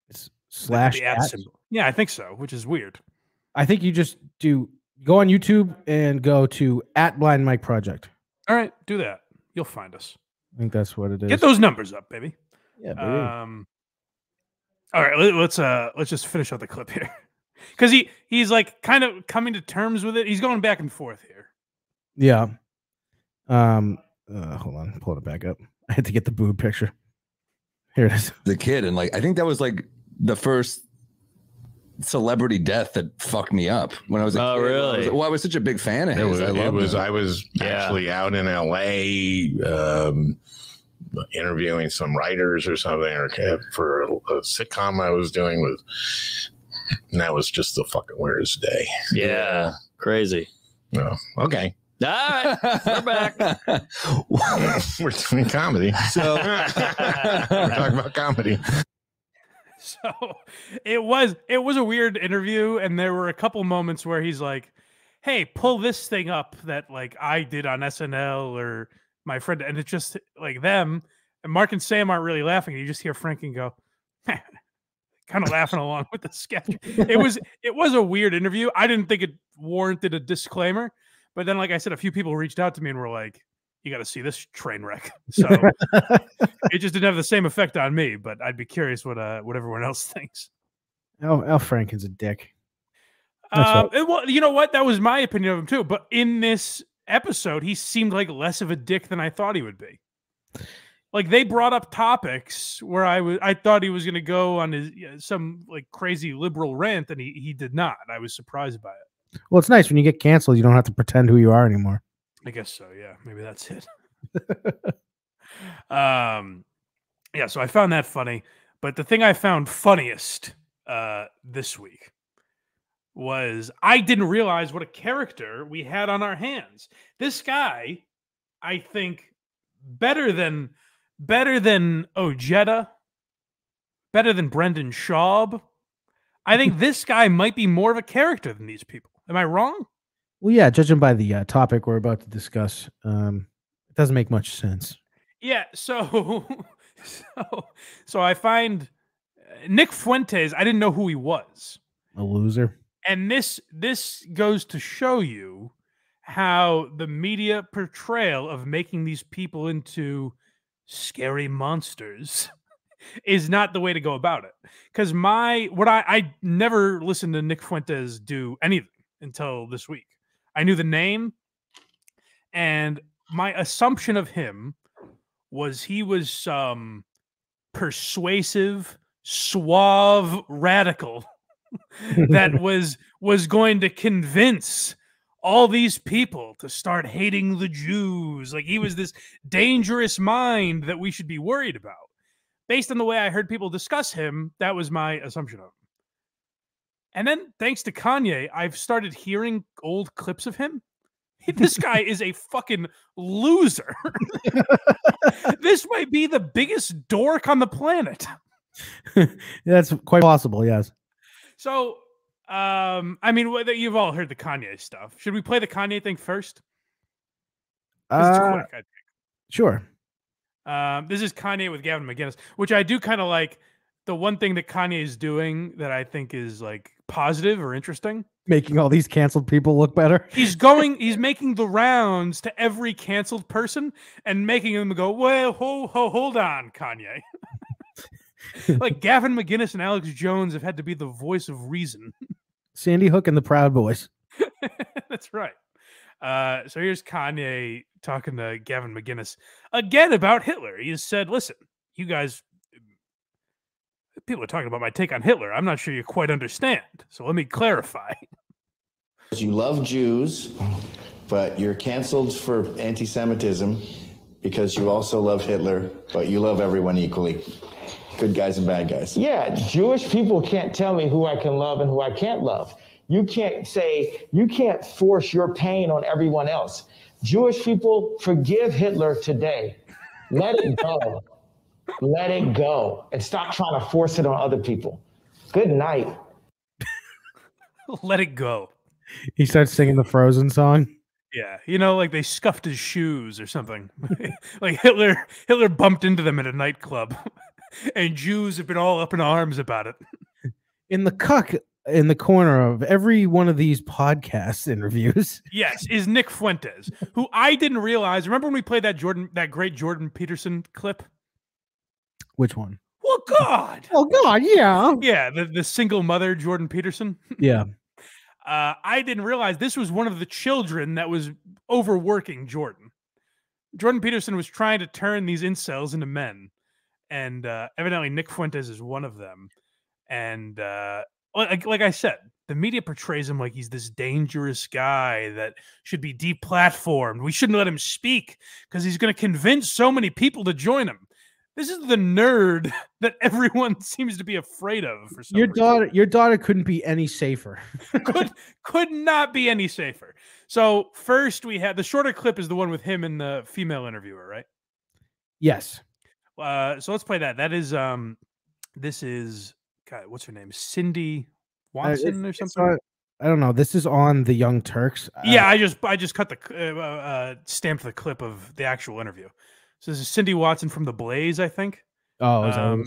It's slash the @ symbol. Yeah, I think so, which is weird. I think you just go on YouTube and go to @Blind Mike Project. All right, do that. You'll find us. I think that's what it is. Get those numbers up, baby. Yeah, baby. All right, let's just finish out the clip here. Because he's like kind of coming to terms with it. He's going back and forth here. Yeah. Hold on, pull it back up. I had to get the boob picture. Here it is. The kid, and like I think that was like the first celebrity death that fucked me up when I was a kid. Really? I was such a big fan of his. I was actually out in LA interviewing some writers or something, or for a sitcom I was doing with, and that was just the fucking weirdest day. Yeah, crazy. Oh, okay. All right, we're back. We're doing comedy. So we're talking about comedy. So it was a weird interview, and there were a couple moments where he's like, "Hey, pull this thing up that like I did on SNL or my friend," and it's just like them. And Mark and Sam aren't really laughing. And you just hear Franken go, kind of laughing along with the sketch. It was a weird interview. I didn't think it warranted a disclaimer. But then, like I said, a few people reached out to me and were like, "You got to see this train wreck." So it just didn't have the same effect on me. But I'd be curious what everyone else thinks. Al Franken's a dick. Well, you know what? That was my opinion of him too. But in this episode, he seemed like less of a dick than I thought he would be. Like they brought up topics where I thought he was going to go on his some like crazy liberal rant, and he did not. I was surprised by it. Well, it's nice when you get canceled, you don't have to pretend who you are anymore. I guess so, yeah. Maybe that's it. Yeah, so I found that funny. But the thing I found funniest this week was I didn't realize what a character we had on our hands. This guy, I think, better than Ojeda, better than Brendan Schaub. I think this guy might be more of a character than these people. Am I wrong? Well, yeah, judging by the topic we're about to discuss, it doesn't make much sense. Yeah, so I find Nick Fuentes, I didn't know who he was. A loser. And this goes to show you how the media portrayal of making these people into scary monsters is not the way to go about it. Because I never listened to Nick Fuentes do anything until this week. I knew the name, and my assumption of him was he was some persuasive, suave radical that was going to convince all these people to start hating the Jews. Like he was this dangerous mind that we should be worried about. Based on the way I heard people discuss him, that was my assumption of him. And then, thanks to Kanye, I've started hearing old clips of him. This guy is a fucking loser. This might be the biggest dork on the planet. That's quite possible, yes. So, I mean, you've all heard the Kanye stuff. Should we play the Kanye thing first? It's too quick, I think. Sure. This is Kanye with Gavin McInnes, which I do kind of like. The one thing that Kanye is doing that I think is like positive or interesting, making all these canceled people look better. He's making the rounds to every canceled person and making them go, well, hold on, Kanye. Like Gavin McInnes and Alex Jones have had to be the voice of reason. Sandy Hook and the Proud Boys. That's right. So here's Kanye talking to Gavin McInnes again about Hitler. He has said, listen, you guys, people are talking about my take on Hitler. I'm not sure you quite understand. So let me clarify. You love Jews, but you're canceled for anti-Semitism because you also love Hitler, but you love everyone equally. Good guys and bad guys. Yeah, Jewish people can't tell me who I can love and who I can't love. You can't force your pain on everyone else. Jewish people, forgive Hitler today. Let it go. Let it go. And stop trying to force it on other people. Good night. Let it go. He starts singing the Frozen song. Yeah, like they scuffed his shoes or something. Like Hitler bumped into them at a nightclub. And Jews have been all up in arms about it. In the cuck in the corner of every one of these podcast interviews. Yes, is Nick Fuentes, who I didn't realize. Remember when we played that great Jordan Peterson clip? Which one? Well, God. Oh, God, yeah. Yeah, the single mother, Jordan Peterson. Yeah. I didn't realize this was one of the children that was overworking Jordan. Jordan Peterson was trying to turn these incels into men. And evidently Nick Fuentes is one of them. And like I said, the media portrays him like he's this dangerous guy that should be deplatformed. We shouldn't let him speak because he's going to convince so many people to join him. This is the nerd that everyone seems to be afraid of. For some reason. Your daughter couldn't be any safer. could not be any safer. So first we had the shorter clip is the one with him and the female interviewer, right? Yes. So let's play that. That is this is God, what's her name? Cindy Watson or something? I don't know. This is on the Young Turks. Yeah, I just cut the stamped the clip of the actual interview. So this is Cindy Watson from The Blaze, I think. Oh,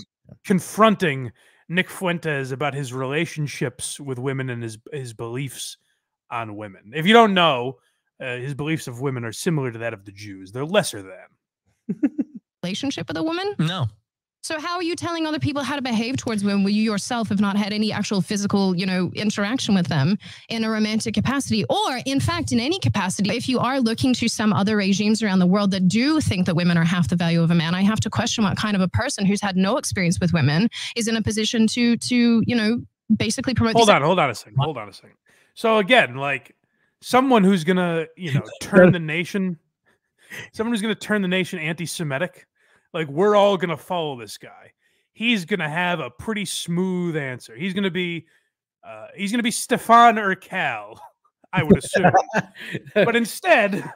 confronting Nick Fuentes about his relationships with women and his beliefs on women. If you don't know, his beliefs of women are similar to that of the Jews. They're lesser than. Relationship with a woman? No. So how are you telling other people how to behave towards women when you yourself have not had any actual physical, interaction with them in a romantic capacity, or in fact, in any capacity? If you are looking to some other regimes around the world that do think that women are half the value of a man, I have to question what kind of a person who's had no experience with women is in a position to basically promote. Hold on a second. So again, like someone who's gonna, turn the nation someone who's going to turn the nation anti-Semitic. Like, we're all going to follow this guy. He's going to have a pretty smooth answer. He's going to be Stefan or Cal, I would assume. But instead,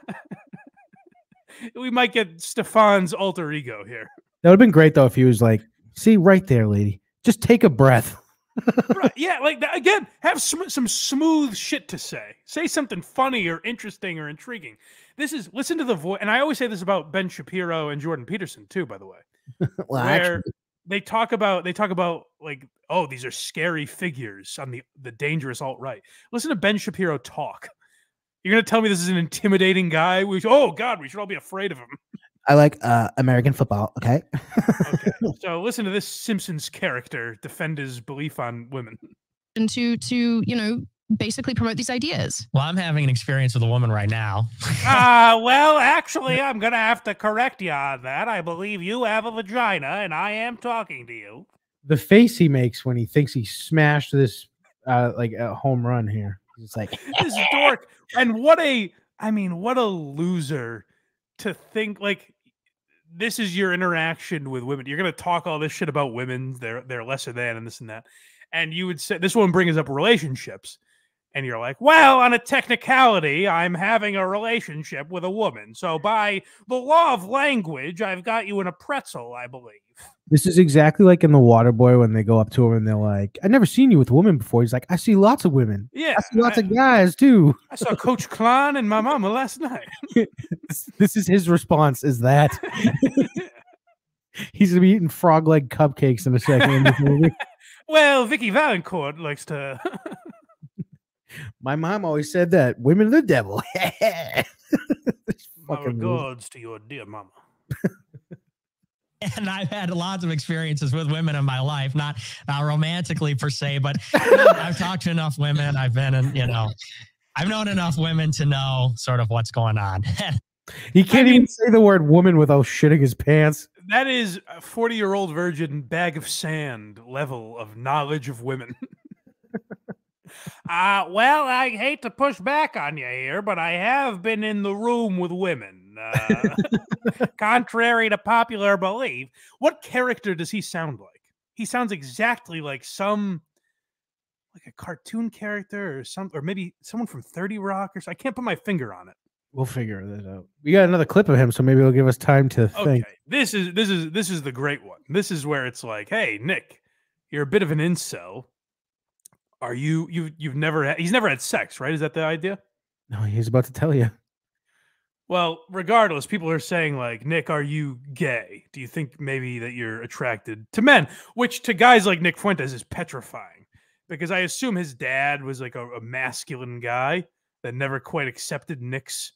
we might get Stefan's alter ego here. That would have been great, though, if he was like, see, right there, lady. Just take a breath. Right, yeah, like that, again, have some smooth shit to say. Say something funny or interesting or intriguing. Listen to the voice, and I always say this about Ben Shapiro and Jordan Peterson too, by the way. Well, where actually, they talk about like, oh, these are scary figures on the dangerous alt-right. Listen to Ben Shapiro talk. You're gonna tell me this is an intimidating guy? Oh God, we should all be afraid of him. I like American football. Okay. Okay, so listen to this Simpsons character defend his belief on women. And to basically promote these ideas. Well, I'm having an experience with a woman right now. Well, actually, I'm going to have to correct you on that. I believe you have a vagina, and I am talking to you. The face he makes when he thinks he smashed this like a home run here. He's like, this dork. And what a loser to think like this is your interaction with women. You're going to talk all this shit about women. They're lesser than and this and that. And you would say this one brings up relationships. And you're like, well, on a technicality, I'm having a relationship with a woman. So by the law of language, I've got you in a pretzel, I believe. This is exactly like in The Waterboy when they go up to him and they're like, I've never seen you with a woman before. He's like, I see lots of women. Yeah. I see lots of guys too. I saw Coach Klein and my mama last night. This is his response, is that. He's going to be eating frog leg cupcakes in a second in this movie. Well, Vicky Valancourt likes to... My mom always said that women are the devil. My regards to your dear mama. And I've had lots of experiences with women in my life, not romantically per se, but I've talked to enough women. I've been in, I've known enough women to know sort of what's going on. He can't even say the word woman without shitting his pants. That is a 40-year-old virgin bag of sand level of knowledge of women. Well, I hate to push back on you here, but I have been in the room with women. Contrary to popular belief, what character does he sound like? He sounds exactly like a cartoon character or maybe someone from 30 Rock or so. I can't put my finger on it. We'll figure this out. We got another clip of him, so maybe it'll give us time to think. This is the great one. This is where it's like, hey, Nick, you're a bit of an incel. Are you've never he's never had sex, right? Is that the idea? No, he's about to tell you. Well, regardless, people are saying like, Nick, are you gay? Do you think maybe that you're attracted to men? Which to guys like Nick Fuentes is petrifying, because I assume his dad was like a masculine guy that never quite accepted Nick's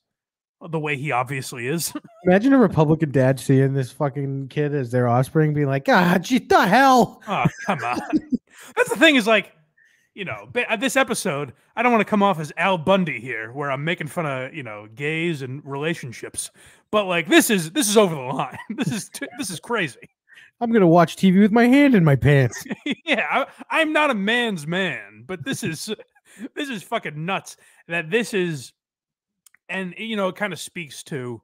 the way he obviously is. Imagine a Republican dad seeing this fucking kid as their offspring being like, God, what the hell? Oh, come on. That's the thing is like, this episode, I don't want to come off as Al Bundy here, where I'm making fun of, gays and relationships. But like, this is over the line. This is crazy. I'm going to watch TV with my hand in my pants. Yeah, I'm not a man's man, but this is fucking nuts that this is, and it kind of speaks to,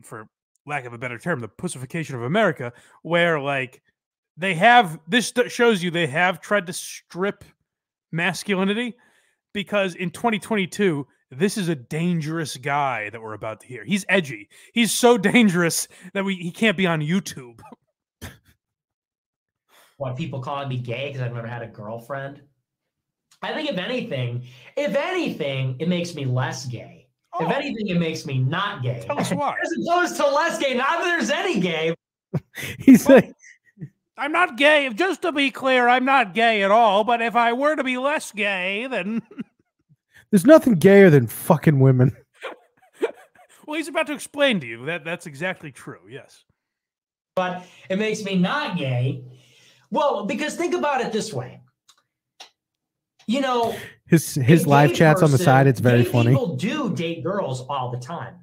for lack of a better term, the pussification of America, where like, this shows you they have tried to strip masculinity, because in 2022, this is a dangerous guy that we're about to hear. He's edgy. He's so dangerous that he can't be on YouTube. What, people calling me gay because I've never had a girlfriend? I think if anything, it makes me less gay. Oh. If anything, it makes me not gay. Tell us why. As opposed to less gay. Not that there's any gay. He's like, I'm not gay. Just to be clear, I'm not gay at all. But if I were to be less gay, then... There's nothing gayer than fucking women. Well, he's about to explain to you that's exactly true, yes. But it makes me not gay. Well, because think about it this way. His live chats on the side, it's very funny. People do date girls all the time.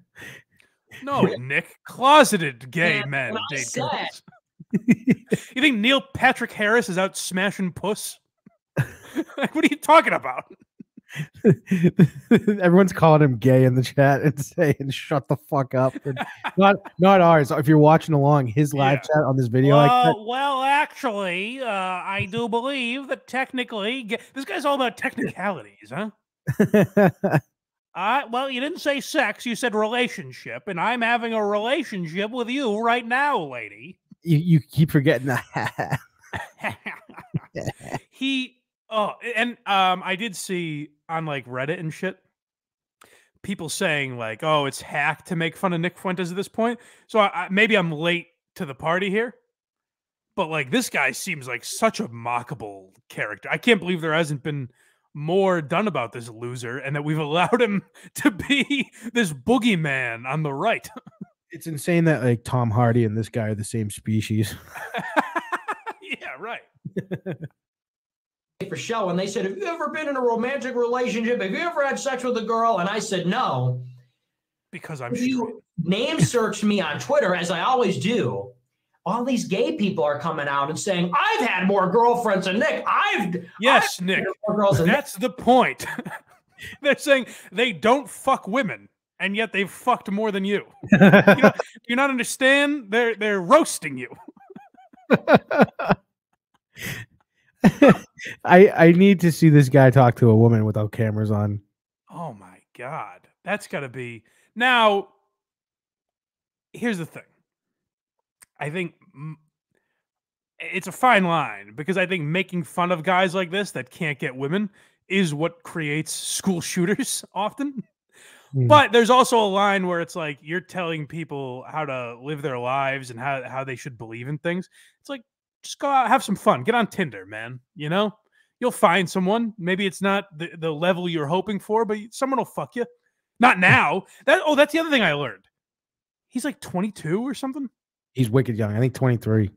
No, Nick. Closeted gay men date girls. You think Neil Patrick Harris is out smashing puss? Like, what are you talking about? Everyone's calling him gay in the chat and saying "shut the fuck up." And not ours. If you're watching along, his live chat on this video, well, actually, I do believe that technically, this guy's all about technicalities, huh? Well, you didn't say sex, you said relationship, and I'm having a relationship with you right now, lady. You keep forgetting that. I did see on like Reddit and shit, people saying like, "Oh, it's hacked to make fun of Nick Fuentes at this point." So maybe I'm late to the party here, but like this guy seems like such a mockable character. I can't believe there hasn't been more done about this loser, and that we've allowed him to be this boogeyman on the right. It's insane that like Tom Hardy and this guy are the same species. Yeah, right. For show, and they said, "Have you ever been in a romantic relationship? Have you ever had sex with a girl?" And I said, "No," because I'm you name searched me on Twitter, as I always do. All these gay people are coming out and saying, "I've had more girlfriends than Nick." Yes, Nick. That's the point. They're saying they don't fuck women, and yet they've fucked more than you. You not understand? They're roasting you. I need to see this guy talk to a woman without cameras on. Oh my God. That's got to be. Now, here's the thing. I think it's a fine line, because I think making fun of guys like this that can't get women is what creates school shooters often. But there's also a line where it's like you're telling people how to live their lives and how they should believe in things. It's like, just go out, have some fun, get on Tinder, man. You know, you'll find someone. Maybe it's not the level you're hoping for, but someone will fuck you. Not now. That's the other thing I learned. He's like 22 or something. He's wicked young. I think 23.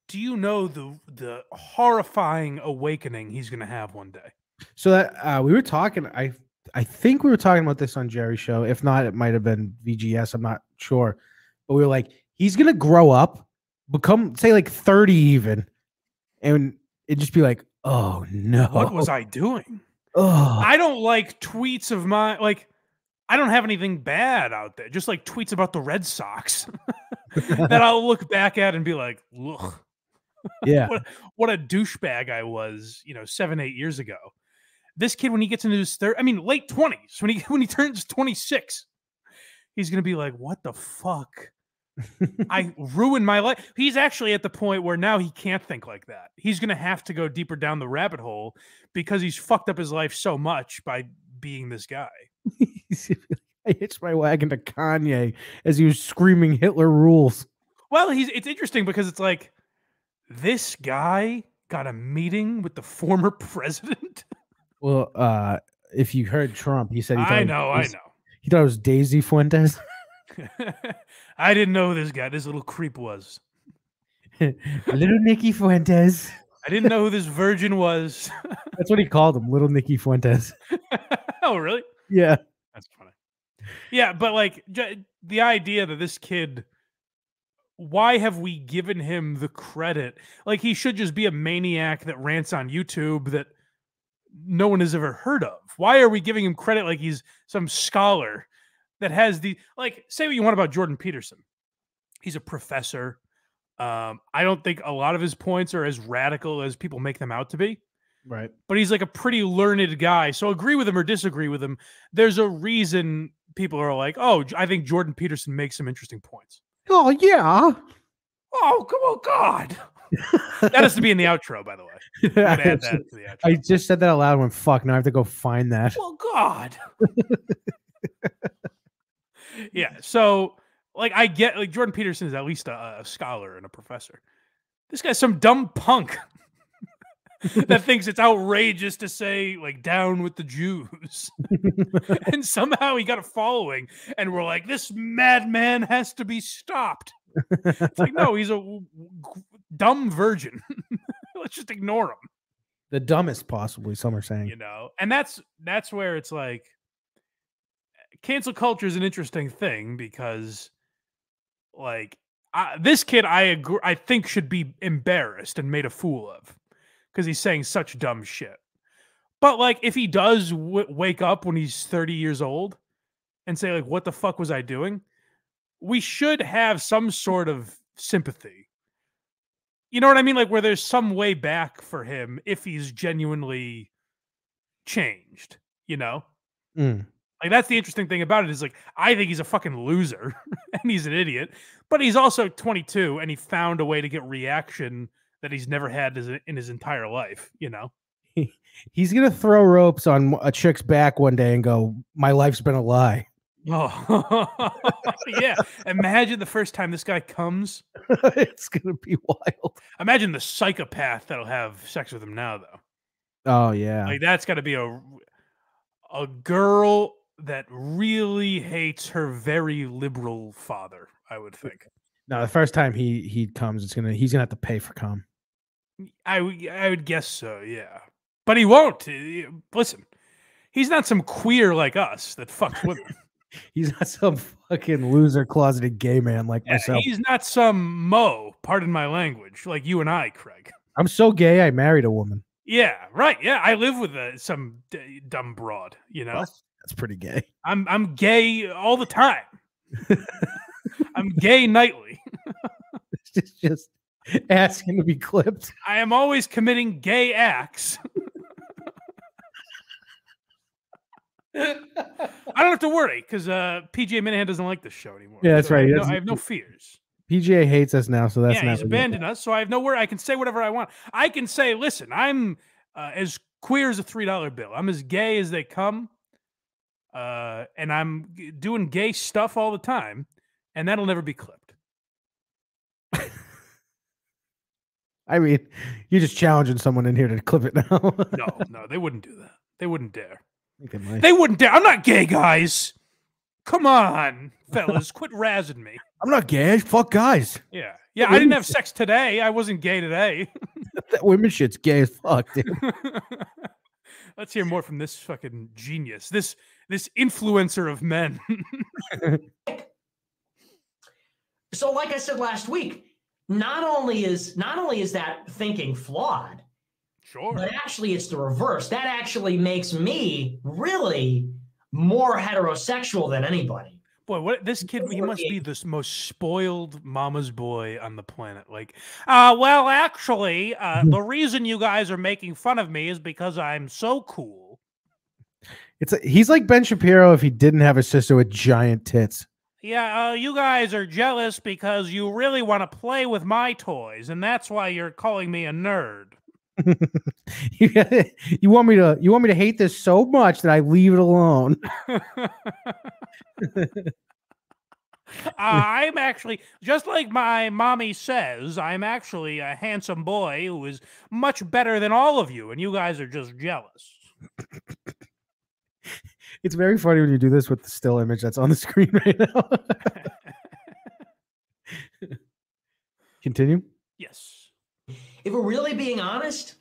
Do you know the horrifying awakening he's going to have one day? So that we were talking, I think we were talking about this on Jerry's show. If not, it might have been VGS. I'm not sure. But we were like, he's going to grow up, become, say, like 30 even, and it'd just be like, oh, no. What was I doing? Oh. I don't like tweets of my, like, I don't have anything bad out there. Just like tweets about the Red Sox that I'll look back at and be like, ugh. Yeah. What a douchebag I was, 7-8 years ago. This kid, when he gets into his late 20s, when he turns 26, he's gonna be like, what the fuck? I ruined my life. He's actually at the point where now he can't think like that. He's gonna have to go deeper down the rabbit hole because he's fucked up his life so much by being this guy. I hitched my wagon to Kanye as he was screaming Hitler rules. Well, it's interesting because it's like, this guy got a meeting with the former president. Well, if you heard Trump, he said he thought I know. He thought it was Daisy Fuentes. I didn't know who this little creep was. Little Nicky Fuentes. I didn't know who this virgin was. That's what he called him, Little Nicky Fuentes. Oh, really? Yeah. That's funny. Yeah, but like the idea that this kid, why have we given him the credit? Like, he should just be a maniac that rants on YouTube that no one has ever heard of. Why are we giving him credit like he's some scholar that has say what you want about Jordan Peterson. He's a professor. I don't think a lot of his points are as radical as people make them out to be. Right. But he's like a pretty learned guy. So agree with him or disagree with him. There's a reason people are like, oh, I think Jordan Peterson makes some interesting points. Oh, yeah. Oh, come on, God. That has to be in the outro, by the way. Add that to the outro. I just said that out loud and went, fuck, now I have to go find that. Well, God. Yeah, so, I get, Jordan Peterson is at least a scholar and a professor. This guy's some dumb punk that thinks it's outrageous to say, down with the Jews. And somehow he got a following, and we're like, this madman has to be stopped. It's like, no, he's a dumb virgin. Let's just ignore him. The dumbest, possibly, some are saying. And that's where it's like, cancel culture is an interesting thing because, this kid, I think should be embarrassed and made a fool of because he's saying such dumb shit. But like, if he does wake up when he's 30 years old and say like, "What the fuck was I doing?" We should have some sort of sympathy. You know what I mean? Like where there's some way back for him if he's genuinely changed, you know? Mm. Like that's the interesting thing about it is like I think he's a fucking loser and he's an idiot, but he's also 22 and he found a way to get reaction that he's never had in his entire life, you know? He's gonna throw ropes on a chick's back one day and go, "My life's been a lie." Oh, yeah. Imagine the first time this guy comes. It's gonna be wild. Imagine the psychopath that'll have sex with him now, though. Oh yeah, Like that's got to be a girl that really hates her very liberal father, I would think. No, the first time he comes, he's gonna have to pay for cum. I would guess so, yeah. But he won't. Listen, he's not some queer like us that fucks women. He's not some fucking loser closeted gay man like myself. He's not some Mo, pardon my language, like you and I, Craig. I'm so gay, I married a woman. Yeah, right. Yeah, I live with some dumb broad, you know? That's pretty gay. I'm gay all the time. I'm gay nightly. just asking to be clipped. I am always committing gay acts. I don't have to worry because PJ Minahan doesn't like this show anymore. Yeah, that's so right. I have no fears. PGA hates us now, so that's yeah, not he's abandoned us, so I have no worry. I can say whatever I want. I can say, listen, I'm as queer as a $3 bill. I'm as gay as they come, and I'm doing gay stuff all the time, and that'll never be clipped. I mean, you're just challenging someone in here to clip it now. No, they wouldn't do that. They wouldn't dare. They, they wouldn't dare. I'm not gay, guys. Come on, fellas, quit razzing me. I'm not gay. Fuck guys. Yeah. I didn't have sex today. I wasn't gay today. That women shit's gay as fuck, dude. Let's hear more from this fucking genius. This influencer of men. So, like I said last week, not only is that thinking flawed, sure, but actually it's the reverse. That actually makes me really more heterosexual than anybody. Boy, what this kid, he must be the most spoiled mama's boy on the planet. Like, well, actually, the reason you guys are making fun of me is because I'm so cool. He's like Ben Shapiro if he didn't have a sister with giant tits. Yeah, you guys are jealous because you really want to play with my toys, and that's why you're calling me a nerd. You want me to hate this so much that I leave it alone. I'm actually, just like my mommy says, I'm actually a handsome boy who is much better than all of you, and you guys are just jealous. It's very funny when you do this with the still image that's on the screen right now. Continue. Yes. If we're really being honest,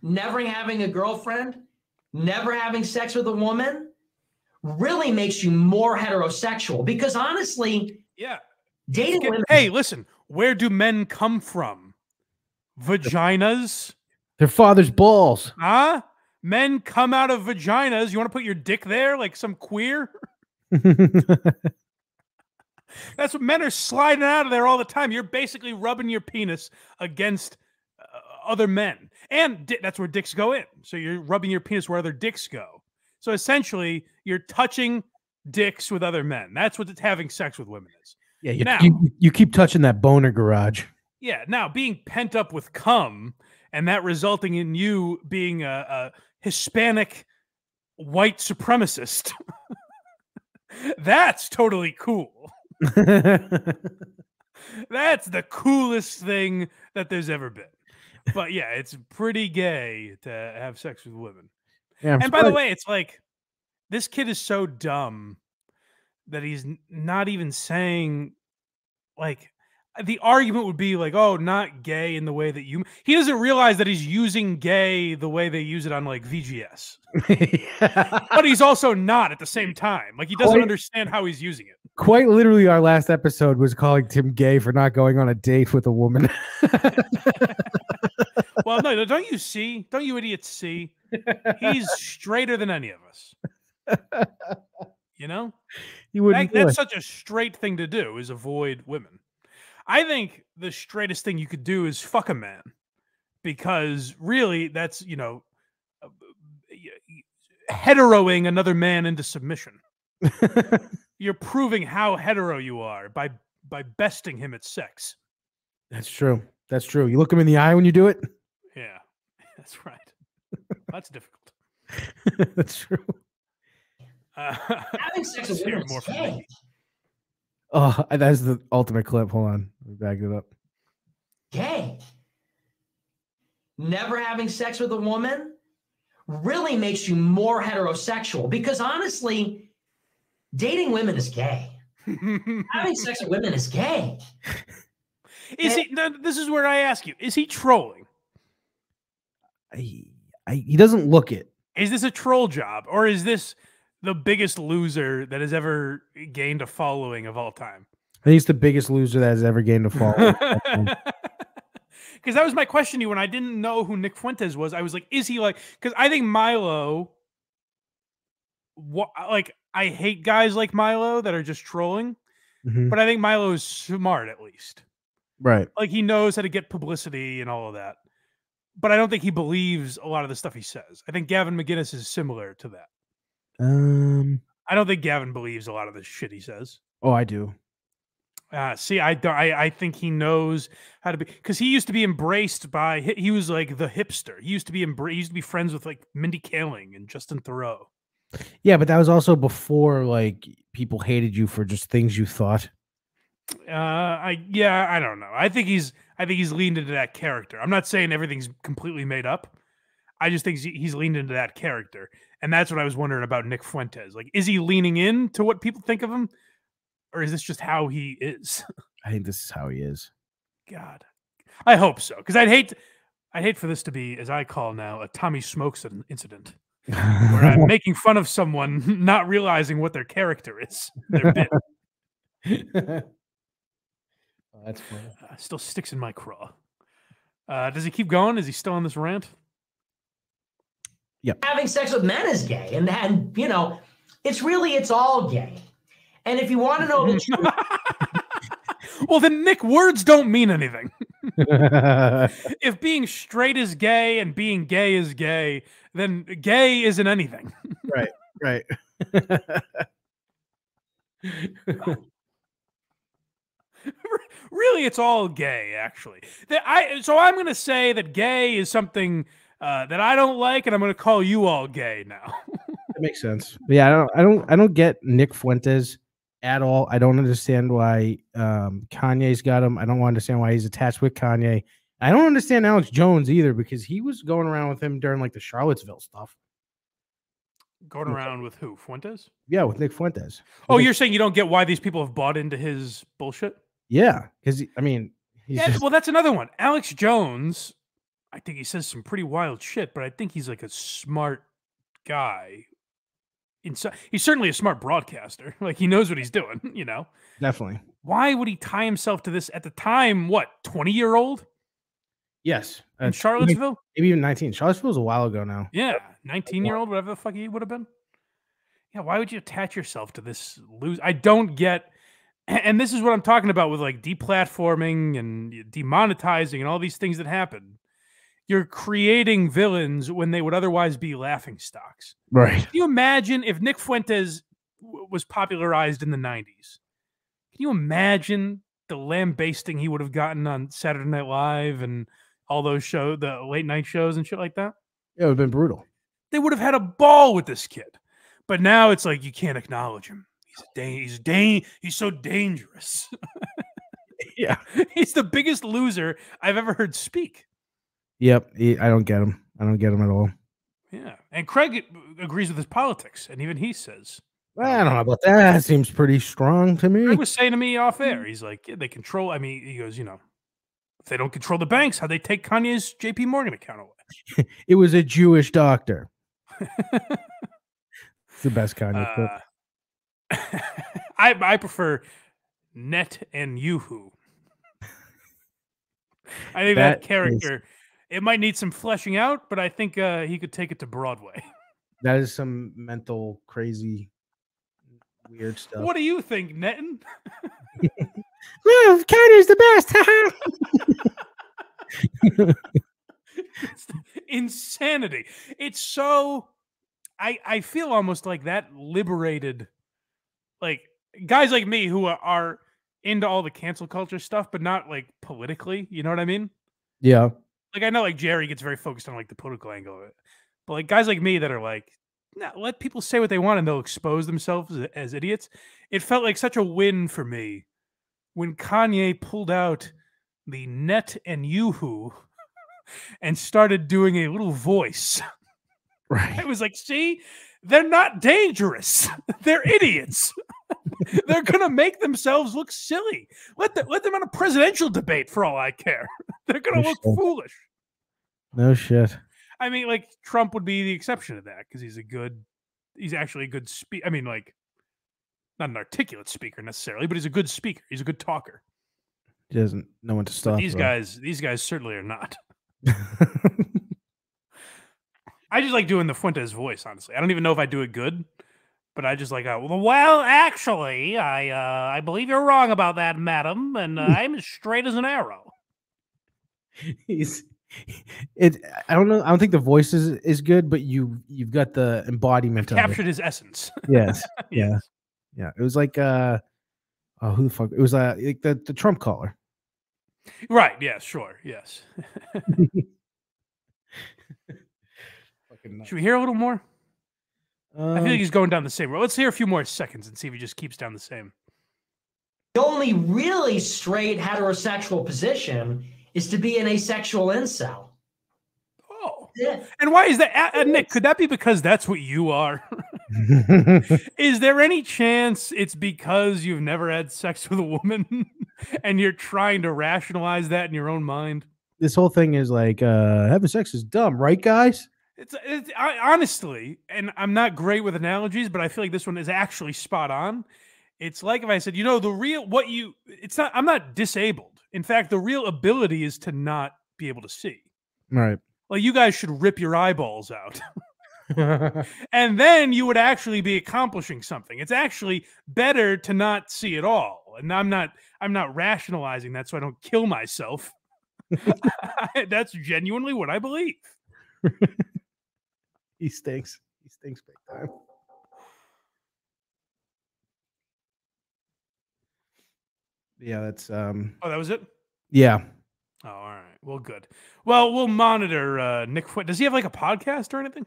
never having a girlfriend, never having sex with a woman really makes you more heterosexual because honestly, yeah, dating women. Hey, listen, where do men come from? Vaginas? Their father's balls. Huh? Men come out of vaginas. You want to put your dick there like some queer? That's what men are sliding out of there all the time. You're basically rubbing your penis against other men. And that's where dicks go in. So you're rubbing your penis where other dicks go. So essentially, you're touching dicks with other men. That's what having sex with women is. Yeah, you keep touching that boner garage. Yeah, now being pent up with cum and that resulting in you being a Hispanic white supremacist, that's totally cool. That's the coolest thing that there's ever been. But yeah, it's pretty gay to have sex with women. Yeah, and by the way, it's like this kid is so dumb that he's not even saying, like, the argument would be like, oh, not gay in the way that you. He doesn't realize that he's using gay the way they use it on like VGS. But he's also not at the same time. Like he doesn't understand how he's using it. Quite literally, our last episode was calling Tim gay for not going on a date with a woman. Well, no, don't you see? Don't you idiots see? He's straighter than any of us. You know? You wouldn't do That's it. such a straight thing to do, is avoid women. I think the straightest thing you could do is fuck a man, because really that's, heteroing another man into submission. You're proving how hetero you are by besting him at sex. That's true. That's true. You look him in the eye when you do it. Yeah, that's right. That's difficult. That's true. Having sex with women is gay. Oh, that's the ultimate clip. Hold on. Let me back it up. Gay. Never having sex with a woman really makes you more heterosexual, because honestly, dating women is gay. Having sex with women is gay. This is where I ask you: is he trolling? He doesn't look it. Is this a troll job, or is this the biggest loser that has ever gained a following of all time? I think he's the biggest loser that has ever gained a following. Because that was my question to you when I didn't know who Nick Fuentes was. I was like, is he like? Because I think Milo. I hate guys like Milo that are just trolling, but I think Milo is smart, at least. Right. Like, he knows how to get publicity and all of that. But I don't think he believes a lot of the stuff he says. I think Gavin McGinnis is similar to that. I don't think Gavin believes a lot of the shit he says. Oh, I do. See, I think he knows how to be, because he used to be embraced by. He was like the hipster. He used to be friends with like Mindy Kaling and Justin Theroux. Yeah, but that was also before like people hated you for just things you thought. I don't know. I think he's leaned into that character. I'm not saying everything's completely made up. I just think he's leaned into that character. And that's what I was wondering about Nick Fuentes. Like, is he leaning into what people think of him? Or is this just how he is? I think this is how he is. God. I hope so. Because I'd hate for this to be, as I call now, a Tommy Smokes incident. Where I'm making fun of someone not realizing what their character is. Their bit. Oh, that's funny. Still sticks in my craw. Does he keep going? Is he still on this rant? Yep. Having sex with men is gay, and it's all gay. And if you want to know the truth, well, then Nick, words don't mean anything. If being straight is gay and being gay is gay, then gay isn't anything. Right. Really, it's all gay, actually. So I'm going to say that gay is something that I don't like, and I'm going to call you all gay now. That makes sense. Yeah, I don't get Nick Fuentes at all. I don't understand why Kanye's got him. I don't understand why he's attached with Kanye. I don't understand Alex Jones either, because he was going around with him during like the Charlottesville stuff. Going around with who? Fuentes? Yeah, with Nick Fuentes. Oh, you're saying you don't get why these people have bought into his bullshit? Yeah, because I mean, well, that's another one. Alex Jones, I think he says some pretty wild shit, but I think he's like a smart guy. He's certainly a smart broadcaster. Like, he knows what he's doing, Definitely. Why would he tie himself to this at the time? What, 20-year-old? Yes. In Charlottesville? Maybe even 19. Charlottesville was a while ago now. Yeah, 19-year-old, whatever the fuck he would have been. Yeah, why would you attach yourself to this loser? I don't get, and this is what I'm talking about with like deplatforming and demonetizing and all these things that happen. You're creating villains when they would otherwise be laughing stocks. Right. Can you imagine if Nick Fuentes was popularized in the 90s? Can you imagine the lambasting he would have gotten on Saturday Night Live and all those shows, the late night shows and shit like that? It would have been brutal. They would have had a ball with this kid. But now it's like, you can't acknowledge him. He's so dangerous. Yeah. He's the biggest loser I've ever heard speak. Yep. I don't get him. I don't get him at all. Yeah. And Craig agrees with his politics. And even he says, I don't know about that. That seems pretty strong to me. Craig was saying to me off air, he's like, yeah, they control. I mean, he goes, if they don't control the banks, how'd they take Kanye's JP Morgan account away? It was a Jewish doctor. It's the best Kanye clip. I prefer Net and Yuhu. I think that character It might need some fleshing out, but I think he could take it to Broadway. That is some mental, crazy, weird stuff. What do you think, Netton? Well, Kanye's the best. It's insanity. It's so. I feel almost like that liberated, like guys like me who are into all the cancel culture stuff, but not like politically. You know what I mean? Yeah. Like I know, like Jerry gets very focused on like the political angle of it, but like guys like me that are like, nah, let people say what they want and they'll expose themselves as idiots. It felt like such a win for me when Kanye pulled out the net and yoo-hoo and started doing a little voice. Right. I was like, see, they're not dangerous. They're idiots. They're gonna make themselves look silly. Let them on a presidential debate for all I care. They're gonna look foolish. No shit. I mean, like Trump would be the exception to that because he's actually a good speaker. I mean, like not an articulate speaker necessarily, but he's a good speaker. He's a good talker. He doesn't know when to stop. But these guys certainly are not. I just like doing the Fuentes voice, honestly. I don't even know if I do it good, but I just like, well, actually, I believe you're wrong about that, madam, and I'm as straight as an arrow. I don't know. I don't think the voice is good, but you've got the embodiment of captured it. His essence. Yes. Yeah. Yeah. It was like who the fuck? It was like the Trump caller. Right. Yeah. Sure. Yes. Should we hear a little more? I feel like he's going down the same road. Let's hear a few more seconds and see if he just keeps down the same. The only really straight heterosexual position is to be an asexual incel. Oh. Yeah. And why is that? Nick, could that be because that's what you are? Is there any chance it's because you've never had sex with a woman and you're trying to rationalize that in your own mind? This whole thing is like having sex is dumb, right, guys? Honestly, and I'm not great with analogies, but I feel like this one is actually spot on. It's like if I said, I'm not disabled. In fact, the real ability is to not be able to see. Right. Like you guys should rip your eyeballs out. And then you would actually be accomplishing something. It's actually better to not see at all. And I'm not rationalizing that so I don't kill myself. That's genuinely what I believe. He stinks. He stinks big time. Yeah, that's Oh, that was it? Yeah. Oh, all right. Well, good. Well, we'll monitor Nick Fuentes. Does he have like a podcast or anything?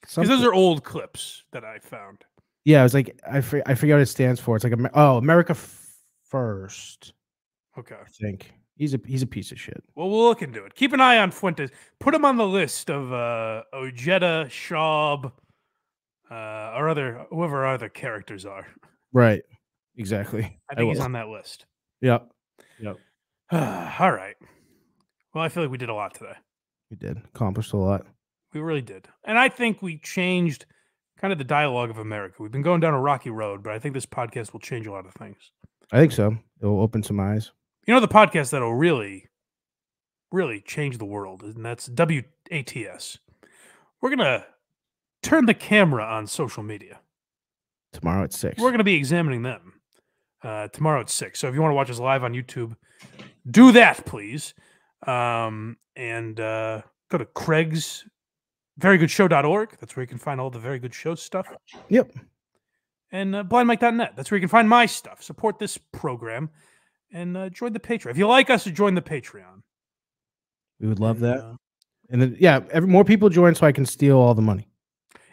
Because those are old clips that I found. Yeah, it was like I forget what it stands for. It's like America First. Okay. I think. He's a piece of shit. Well, we'll look into it. Keep an eye on Fuentes. Put him on the list of Ojeda, Schaub, or whoever our other characters are. Right. Exactly. I think he's on that list. Yep. All right. Well, I feel like we did a lot today. We did. Accomplished a lot. We really did. And I think we changed kind of the dialogue of America. We've been going down a rocky road, but I think this podcast will change a lot of things. I think so. It will open some eyes. You know the podcast that'll really, really change the world, and that's WATS. We're going to turn the camera on social media. Tomorrow at 6. We're going to be examining them tomorrow at 6. So if you want to watch us live on YouTube, do that, please. And go to Craig's verygoodshow.org. That's where you can find all the Very Good Show stuff. Yep. And blindmike.net. That's where you can find my stuff. Support this program. And join the Patreon. If you like us, join the Patreon. We would love that. And then, more people join so I can steal all the money.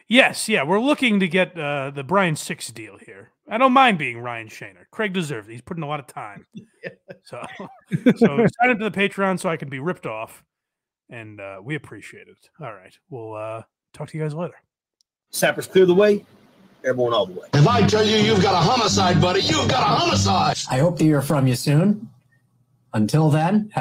Yes, yeah. We're looking to get the Brian Six deal here. I don't mind being Ryan Shaner. Craig deserves it. He's putting a lot of time. So sign up to the Patreon so I can be ripped off. And we appreciate it. All right. We'll talk to you guys later. Sappers clear the way. Airborne all the way. If I tell you you've got a homicide, buddy, you've got a homicide. I hope to hear from you soon. Until then.